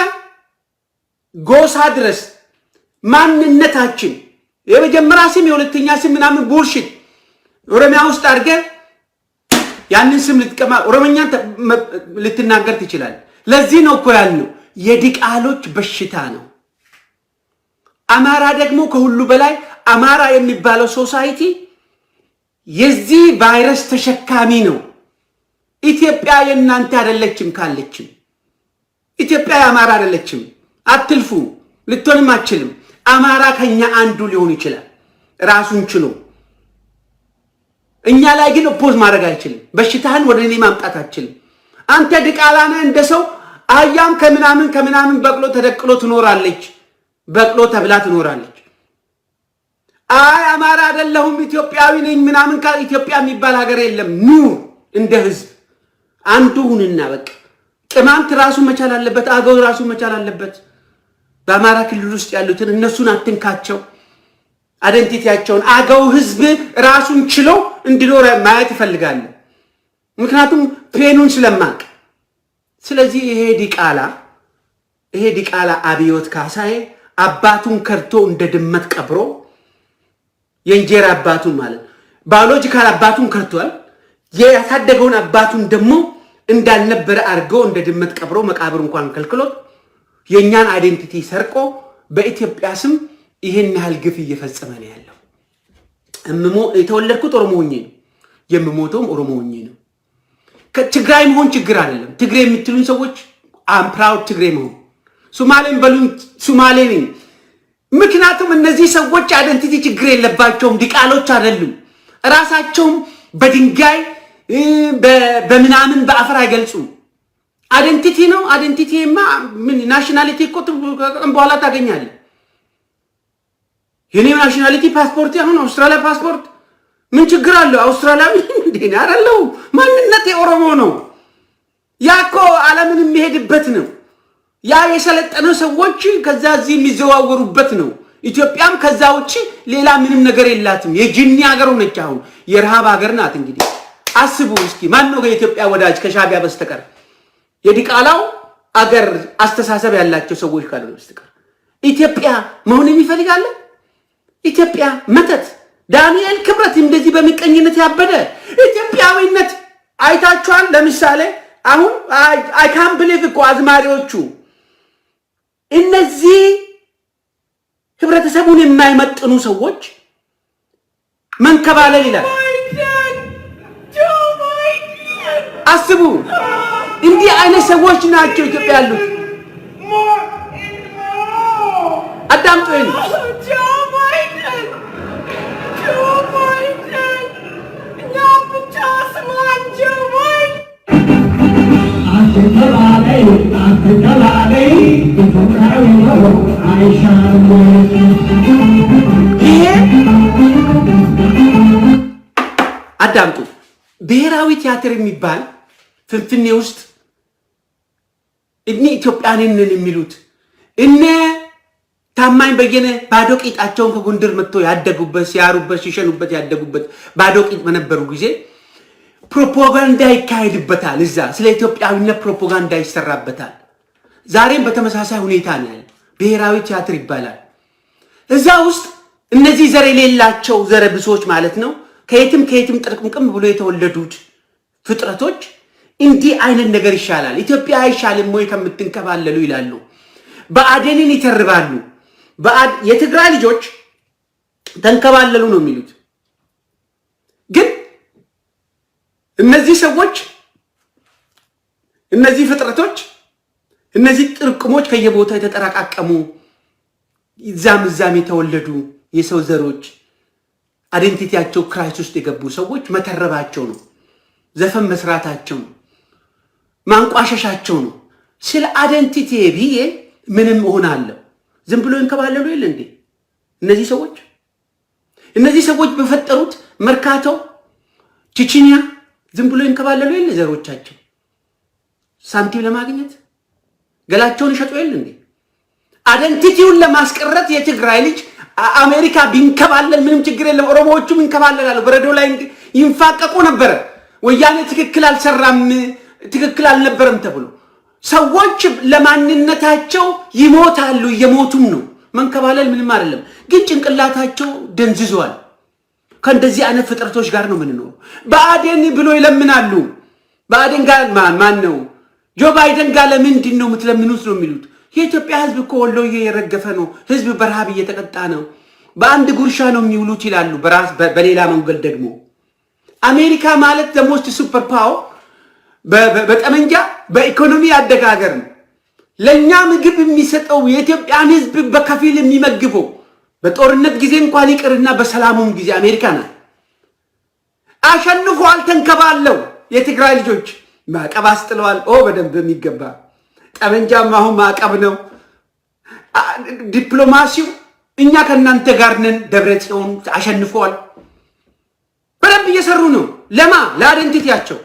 ጎሳ ድረስ ማንነታችን የመጀመሪያ ስም የሁለተኛ ስም ምናምን ቡልሽት ኦሮሚያ ውስጥ አድርገ ያንን ስም ልትቀማ ኦሮሞኛን ልትናገር ትችላል። ለዚህ ነው እኮ ያልነው የዲቃሎች በሽታ ነው። አማራ ደግሞ ከሁሉ በላይ አማራ የሚባለው ሶሳይቲ የዚህ ቫይረስ ተሸካሚ ነው። ኢትዮጵያ የእናንተ አይደለችም ካለችም ኢትዮጵያ የአማራ አይደለችም። አትልፉ፣ ልትሆንም አትችልም። አማራ ከኛ አንዱ ሊሆን ይችላል ራሱን ችሎ። እኛ ላይ ግን ኦፖዝ ማድረግ አይችልም። በሽታህን ወደ እኔ ማምጣት አትችልም። አንተ ዲቃላ ነህ እንደ ሰው። አህያም ከምናምን በቅሎ ተደቅሎ ትኖራለች፣ በቅሎ ተብላ ትኖራለች። አይ አማራ አይደለሁም ኢትዮጵያዊ ነኝ ምናምን ኢትዮጵያ የሚባል ሀገር የለም። ኑር እንደ ህዝብ አንዱ ሁንና በቃ። ቅማንት ራሱ መቻል አለበት፣ አገው ራሱ መቻል አለበት። በአማራ ክልል ውስጥ ያሉትን እነሱን አትንካቸው። አይደንቲቲያቸውን አገው ህዝብ ራሱን ችሎ እንዲኖር ማየት ይፈልጋል። ምክንያቱም ፔኑን ስለማቅ። ስለዚህ ይሄ ዲቃላ አብዮት ካሳዬ አባቱን ከርቶ እንደ ድመት ቀብሮ የእንጀራ አባቱን ማለት ባዮሎጂካል አባቱን ከርቷል። ያሳደገውን አባቱን ደግሞ እንዳልነበረ አድርገው እንደ ድመት ቀብሮ መቃብር እንኳን ከልክሎት የኛን አይደንቲቲ ሰርቆ በኢትዮጵያ ስም ይሄን ያህል ግፍ እየፈጸመ ነው ያለው። የተወለድኩት ኦሮሞ ሆኜ ነው የምሞተውም ኦሮሞ ሆኜ ነው። ከትግራይ መሆን ችግር አይደለም። ትግሬ የምትሉኝ ሰዎች አም ፕራውድ ትግሬ መሆን። ሶማሌን በሉኝ ሶማሌ ነኝ። ምክንያቱም እነዚህ ሰዎች አይደንቲቲ ችግር የለባቸውም። ዲቃሎች አይደሉም። ራሳቸውም በድንጋይ በምናምን በአፈር አይገልጹም። አይደንቲቲ ነው። አይደንቲቲማ ምን ናሽናሊቲ እኮ ከቀን በኋላ ታገኛለህ። የኔ ናሽናሊቲ ፓስፖርት አሁን አውስትራሊያ ፓስፖርት ምን ችግር አለው? አውስትራሊያዊ እንዴ አይደለም። ማንነቴ ኦሮሞ ነው። ያኮ ዓለምን የሚሄድበት ነው። ያ የሰለጠነ ሰዎች ከዛ እዚህ የሚዘዋወሩበት ነው። ኢትዮጵያም ከዛ ውጪ ሌላ ምንም ነገር የላትም። የጂኒ ሀገር ሆነች። አሁን የረሃብ ሀገር ናት። እንግዲህ አስቡ እስኪ ማን ነው የኢትዮጵያ ወዳጅ ከሻቢያ በስተቀር? የዲቃላው አገር አስተሳሰብ ያላቸው ሰዎች ካልሆነ በስተቀር ኢትዮጵያ መሆን የሚፈልጋለ? ኢትዮጵያ መተት ዳንኤል ክብረት እንደዚህ በሚቀኝነት ያበደ ኢትዮጵያዊነት አይታችኋል። ለምሳሌ አሁን አይ ካን ብሊቭ እኮ አዝማሪዎቹ እነዚህ ህብረተሰቡን የማይመጥኑ ሰዎች መንከባለል ይላል። አስቡ፣ እንዲህ አይነት ሰዎች ናቸው ኢትዮጵያ ያሉት። አዳምጡኝ። አዳምጡ። ብሔራዊ ቲያትር የሚባል ፍንፍኔ ውስጥ እነ ኢትዮጵያንን የሚሉት እነ ታማኝ በየነ ባዶ ቂጣቸውን ከጎንደር መጥቶ ያደጉበት ሲያሩበት ሲሸኑበት ያደጉበት ባዶ ቂጥ በነበሩ ጊዜ ፕሮፓጋንዳ ይካሄድበታል። እዛ ስለ ኢትዮጵያዊነት ፕሮፓጋንዳ ይሰራበታል። ዛሬም በተመሳሳይ ሁኔታ ነው ያለው። ብሔራዊ ቲያትር ይባላል። እዛ ውስጥ እነዚህ ዘር የሌላቸው ዘረብሶች ማለት ነው ከየትም ጥርቅምቅም ብሎ የተወለዱት ፍጥረቶች እንዲህ አይነት ነገር ይሻላል ኢትዮጵያ አይሻልም ወይ ከምትንከባለሉ ይላሉ። ብአዴንን ይተርባሉ። የትግራይ ልጆች ተንከባለሉ ነው የሚሉት። ግን እነዚህ ሰዎች እነዚህ ፍጥረቶች እነዚህ ጥርቅሞች ከየቦታው የተጠራቃቀሙ እዛም የተወለዱ የሰው ዘሮች አይደንቲቲያቸው ክራይሲስ ውስጥ የገቡ ሰዎች መተረባቸው ነው። ዘፈን መስራታቸው ነው። ማንቋሸሻቸው ነው። ስለ አይደንቲቲ ብዬ ምንም እሆናለሁ ዝም ብሎ እንከባለሉ ይል እንዴ? እነዚህ ሰዎች በፈጠሩት መርካቶ ቺቺኒያ ዝም ብሎ እንከባለሉ ይል ዘሮቻቸው ሳንቲም ለማግኘት ገላቸውን ይሸጡ ይል እንዴ? አይደንቲቲውን ለማስቀረት የትግራይ ልጅ አሜሪካ ቢንከባለል ምንም ችግር የለም። ኦሮሞዎቹም ይንከባለላሉ። በረዶ ላይ ይንፋቀቁ ነበር። ወያኔ ትክክል አልሰራም ትክክል አልነበረም ተብሎ ሰዎች ለማንነታቸው ይሞታሉ። እየሞቱም ነው። መንከባለል ምንም አይደለም። ግን ጭንቅላታቸው ደንዝዟል። ከእንደዚህ አይነት ፍጥረቶች ጋር ነው የምንኖረው። ብአዴን ብሎ ይለምናሉ። ብአዴን ጋር ማን ነው? ጆ ባይደን ጋር ለምንድን ነው የምትለምኑት ነው የሚሉት። የኢትዮጵያ ህዝብ እኮ ወሎዬ የረገፈ ነው። ህዝብ በረሃብ እየተቀጣ ነው። በአንድ ጉርሻ ነው የሚውሉት ይላሉ። በሌላ መንገድ ደግሞ አሜሪካ ማለት ደሞስት ሱፐር ፓወር በጠመንጃ በኢኮኖሚ አደጋገር ነው። ለኛ ምግብ የሚሰጠው የኢትዮጵያን ህዝብ በከፊል የሚመግበው በጦርነት ጊዜ እንኳን ይቅርና በሰላሙም ጊዜ አሜሪካ ናት። አሸንፏል። ተንከባለው የትግራይ ልጆች ማዕቀብ አስጥለዋል። በደንብ የሚገባ ጠመንጃም አሁን ማዕቀብ ነው። ዲፕሎማሲው እኛ ከእናንተ ጋር ነን። ደብረጽዮን አሸንፈዋል። በደንብ እየሰሩ ነው። ለአይደንቲቲያቸው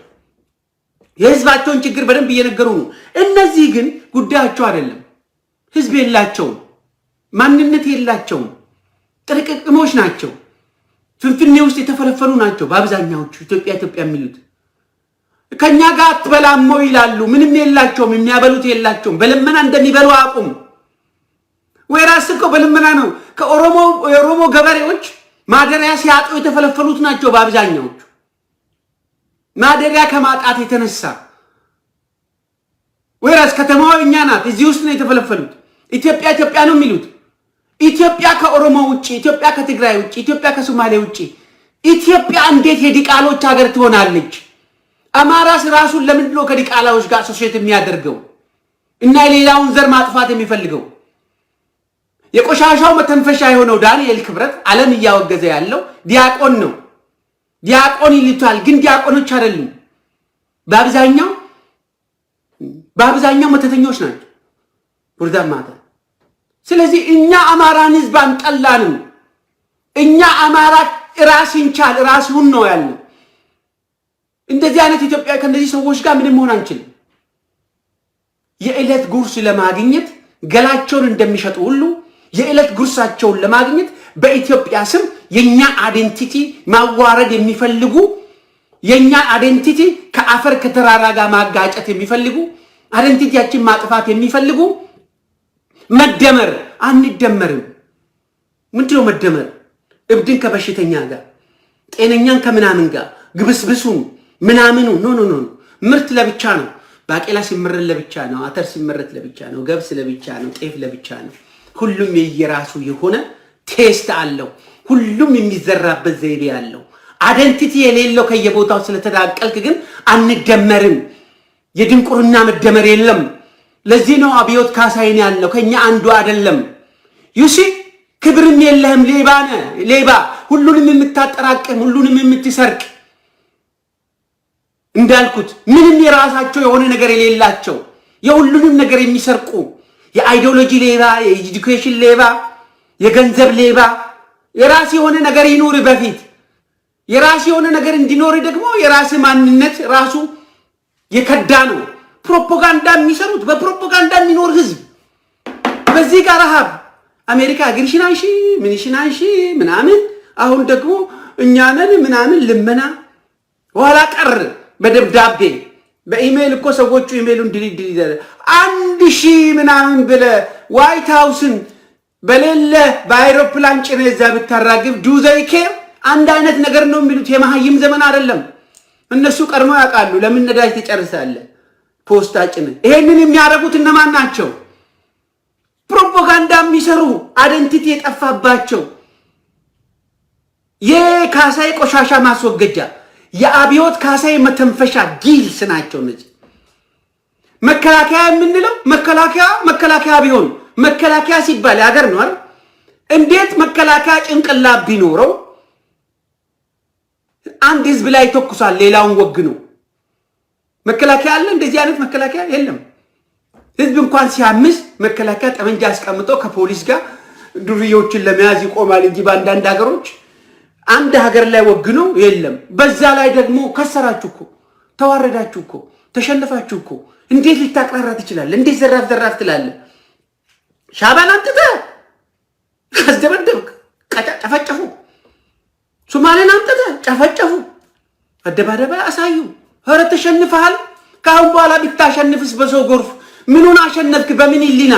የህዝባቸውን ችግር በደንብ እየነገሩ ነው። እነዚህ ግን ጉዳያቸው አይደለም። ህዝብ የላቸውም፣ ማንነት የላቸውም፣ ጥርቅቅሞች ናቸው። ፍንፍኔ ውስጥ የተፈለፈሉ ናቸው በአብዛኛዎቹ ኢትዮጵያ የሚሉት። ከኛ ጋር አትበላሞ ይላሉ። ምንም የላቸውም፣ የሚያበሉት የላቸውም። በልመና እንደሚበሉ አቁም። ወይራስ እኮ በልመና ነው። የኦሮሞ ገበሬዎች ማደሪያ ሲያጡ የተፈለፈሉት ናቸው በአብዛኛዎቹ። ማደሪያ ከማጣት የተነሳ ወይራስ ከተማዋ እኛ ናት። እዚህ ውስጥ ነው የተፈለፈሉት። ኢትዮጵያ ነው የሚሉት። ኢትዮጵያ ከኦሮሞ ውጪ፣ ኢትዮጵያ ከትግራይ ውጪ፣ ኢትዮጵያ ከሶማሌ ውጪ ኢትዮጵያ እንዴት የዲቃሎች ሀገር ትሆናለች? አማራስ ራሱን ለምንድን ነው ከዲቃላዎች ጋር አሶሲየት የሚያደርገው እና የሌላውን ዘር ማጥፋት የሚፈልገው? የቆሻሻው መተንፈሻ የሆነው ዳንኤል ክብረት ዓለም እያወገዘ ያለው ዲያቆን ነው። ዲያቆን ይልቷል፣ ግን ዲያቆኖች አይደሉም። በአብዛኛው መተተኞች ናቸው። ቡርዳን ማታ። ስለዚህ እኛ አማራን ህዝብ አንጠላንም። እኛ አማራ ራስን ቻል ራስሁን ነው ያለው። እንደዚህ አይነት ኢትዮጵያ ከነዚህ ሰዎች ጋር ምንም መሆን አንችልም። የዕለት ጉርስ ለማግኘት ገላቸውን እንደሚሸጡ ሁሉ የዕለት ጉርሳቸውን ለማግኘት በኢትዮጵያ ስም የኛ አይደንቲቲ ማዋረድ የሚፈልጉ የኛ አይደንቲቲ ከአፈር ከተራራ ጋር ማጋጨት የሚፈልጉ አይደንቲቲያችን ማጥፋት የሚፈልጉ መደመር አንደመርም። ምንድነው መደመር? እብድን ከበሽተኛ ጋር ጤነኛን ከምናምን ጋር ግብስብሱን ምናምኑ ኖ ምርት ለብቻ ነው። ባቄላ ሲመረት ለብቻ ነው። አተር ሲመረት ለብቻ ነው። ገብስ ለብቻ ነው። ጤፍ ለብቻ ነው። ሁሉም የየራሱ የሆነ ቴስት አለው። ሁሉም የሚዘራበት ዘይቤ አለው። አይደንቲቲ የሌለው ከየቦታው ስለተዳቀልክ ግን አንደመርም። የድንቁርና መደመር የለም። ለዚህ ነው አብዮት ካሳይን ያለው ከኛ አንዱ አይደለም። ዩሲ ክብርም የለህም። ሌባ ሁሉንም የምታጠራቅም ሁሉንም የምትሰርቅ እንዳልኩት ምንም የራሳቸው የሆነ ነገር የሌላቸው የሁሉንም ነገር የሚሰርቁ የአይዲዮሎጂ ሌባ፣ የኤዱኬሽን ሌባ፣ የገንዘብ ሌባ። የራስ የሆነ ነገር ይኖር በፊት የራስ የሆነ ነገር እንዲኖር ደግሞ የራስ ማንነት ራሱ የከዳ ነው። ፕሮፓጋንዳ የሚሰሩት በፕሮፓጋንዳ የሚኖር ህዝብ በዚህ ጋር ረሃብ አሜሪካ እግርሽን አንሺ ምንሽን አንሺ ምናምን አሁን ደግሞ እኛ ነን ምናምን ልመና ኋላ ቀር በደብዳቤ በኢሜል እኮ ሰዎቹ ኢሜሉን ዲሊት ይደረግ 1000 ምናምን ብለ ዋይት ሃውስን በሌለ በአይሮፕላን ጭነ እዛ ብታራግብ ዱዘይኬ አንድ አይነት ነገር ነው የሚሉት። የመሀይም ዘመን አይደለም። እነሱ ቀድሞ ያውቃሉ ለምን ነዳጅ ትጨርሳለህ ፖስታ ጭነ። ይሄንን የሚያደርጉት እነማን ናቸው? ፕሮፓጋንዳ የሚሰሩ አይደንቲቲ የጠፋባቸው የካሳይ ቆሻሻ ማስወገጃ የአብዮት ካሳይ መተንፈሻ ጊልስ ናቸው እነዚህ። መከላከያ የምንለው መከላከያ ቢሆን መከላከያ ሲባል ያገር ነው አይደል? እንዴት መከላከያ ጭንቅላት ቢኖረው አንድ ህዝብ ላይ ተኩሳል ሌላውን ወግኖ መከላከያ አለ? እንደዚህ አይነት መከላከያ የለም። ህዝብ እንኳን ሲያምስ መከላከያ ጠመንጃ አስቀምጦ ከፖሊስ ጋር ዱርዮችን ለመያዝ ይቆማል እንጂ በአንዳንድ ሀገሮች አንድ ሀገር ላይ ወግኖ የለም። በዛ ላይ ደግሞ ከሰራችሁ እኮ ተዋረዳችሁ እኮ ተሸነፋችሁ እኮ እንዴት ልታቅራራ ትችላለህ? እንዴት ዘራፍ ትላለህ? ሻዕቢያን አምጥተህ አስደበደብክ፣ ጨፈጨፉ። ሶማሌን አምጥተህ ጨፈጨፉ፣ አደባደባ አሳዩ። ኧረ ተሸንፈሃል። ከአሁን በኋላ ብታሸንፍስ በሰው ጎርፍ ምኑን አሸነፍክ? በምን ይሊና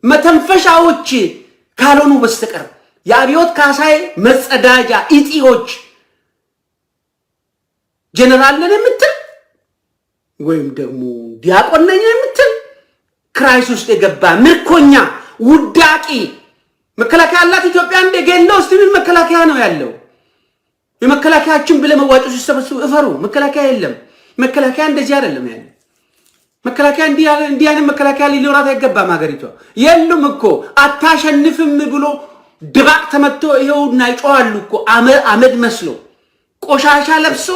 መተንፈሻዎች ካልሆኑ በስተቀር የአብዮት ካሳይ መጸዳጃ ኢጢዎች ጀነራል ነን የምትል ወይም ደግሞ ዲያቆን ነኝ የምትል ክራይስ ውስጥ የገባ ምርኮኛ ውዳቂ መከላከያ አላት ኢትዮጵያ። እንደ ገለው እስቲ ምን መከላከያ ነው ያለው? የመከላከያችን ብለ መዋጮ ሲሰበስቡ እፈሩ። መከላከያ የለም። መከላከያ እንደዚህ አይደለም ያለው። መከላከያ እንዲህ አይነት መከላከያ ሊኖራት አይገባም ሀገሪቷ። የሉም እኮ አታሸንፍም ብሎ ድባቅ ተመቶ ይሄውና ይጮሃሉ እኮ አመድ መስሎ ቆሻሻ ለብሶ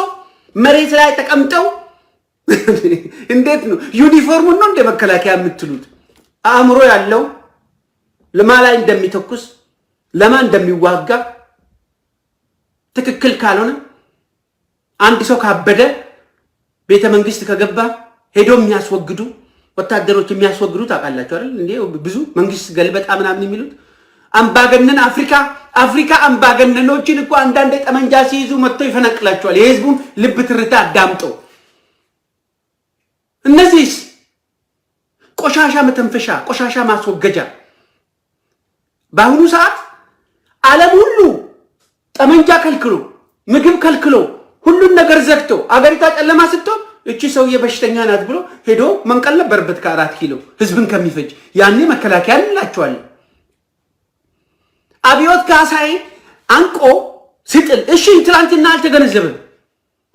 መሬት ላይ ተቀምጠው እንዴት ነው ዩኒፎርሙን ነው እንደ መከላከያ የምትሉት? አእምሮ ያለው ለማን ላይ እንደሚተኩስ ለማን እንደሚዋጋ ትክክል ካልሆነ አንድ ሰው ካበደ ቤተ መንግስት ከገባ ሄዶ የሚያስወግዱ ወታደሮች የሚያስወግዱ ታውቃላችሁ አይደል? እንዴ ብዙ መንግስት ገልበጣ ምናምን የሚሉት አምባገነን አፍሪካ አምባገነኖችን እኮ አንዳንድ ጠመንጃ ሲይዙ መጥቶ ይፈነቅላቸዋል። የህዝቡን ልብ ትርታ አዳምጦ እነዚህስ ቆሻሻ መተንፈሻ ቆሻሻ ማስወገጃ በአሁኑ ሰዓት ዓለም ሁሉ ጠመንጃ ከልክሎ ምግብ ከልክሎ ሁሉን ነገር ዘግቶ አገሪቷ ጨለማ ስትሆን እቺ ሰውዬ በሽተኛ ናት ብሎ ሄዶ መንቀል ነበርበት ከ4 ኪሎ ህዝብን ከሚፈጅ ያኔ መከላከያ እንላቸዋለን። አብዮት ካሳይ አንቆ ሲጥል እሺ ትላንትና አልተገነዘበም።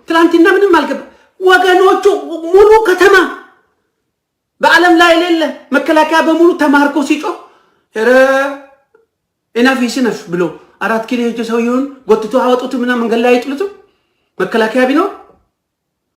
ትላንትና ምንም አልገባ ወገኖቹ ሙሉ ከተማ በዓለም ላይ የሌለ መከላከያ በሙሉ ተማርኮ ሲጮህ ኧረ ኢናፊስነፍ ብሎ 4 ኪሎ ሄዶ ሰውየውን ጎትቶ አወጡት ምናምን መንገድ ላይ አይጥሉትም። መከላከያ ቢኖር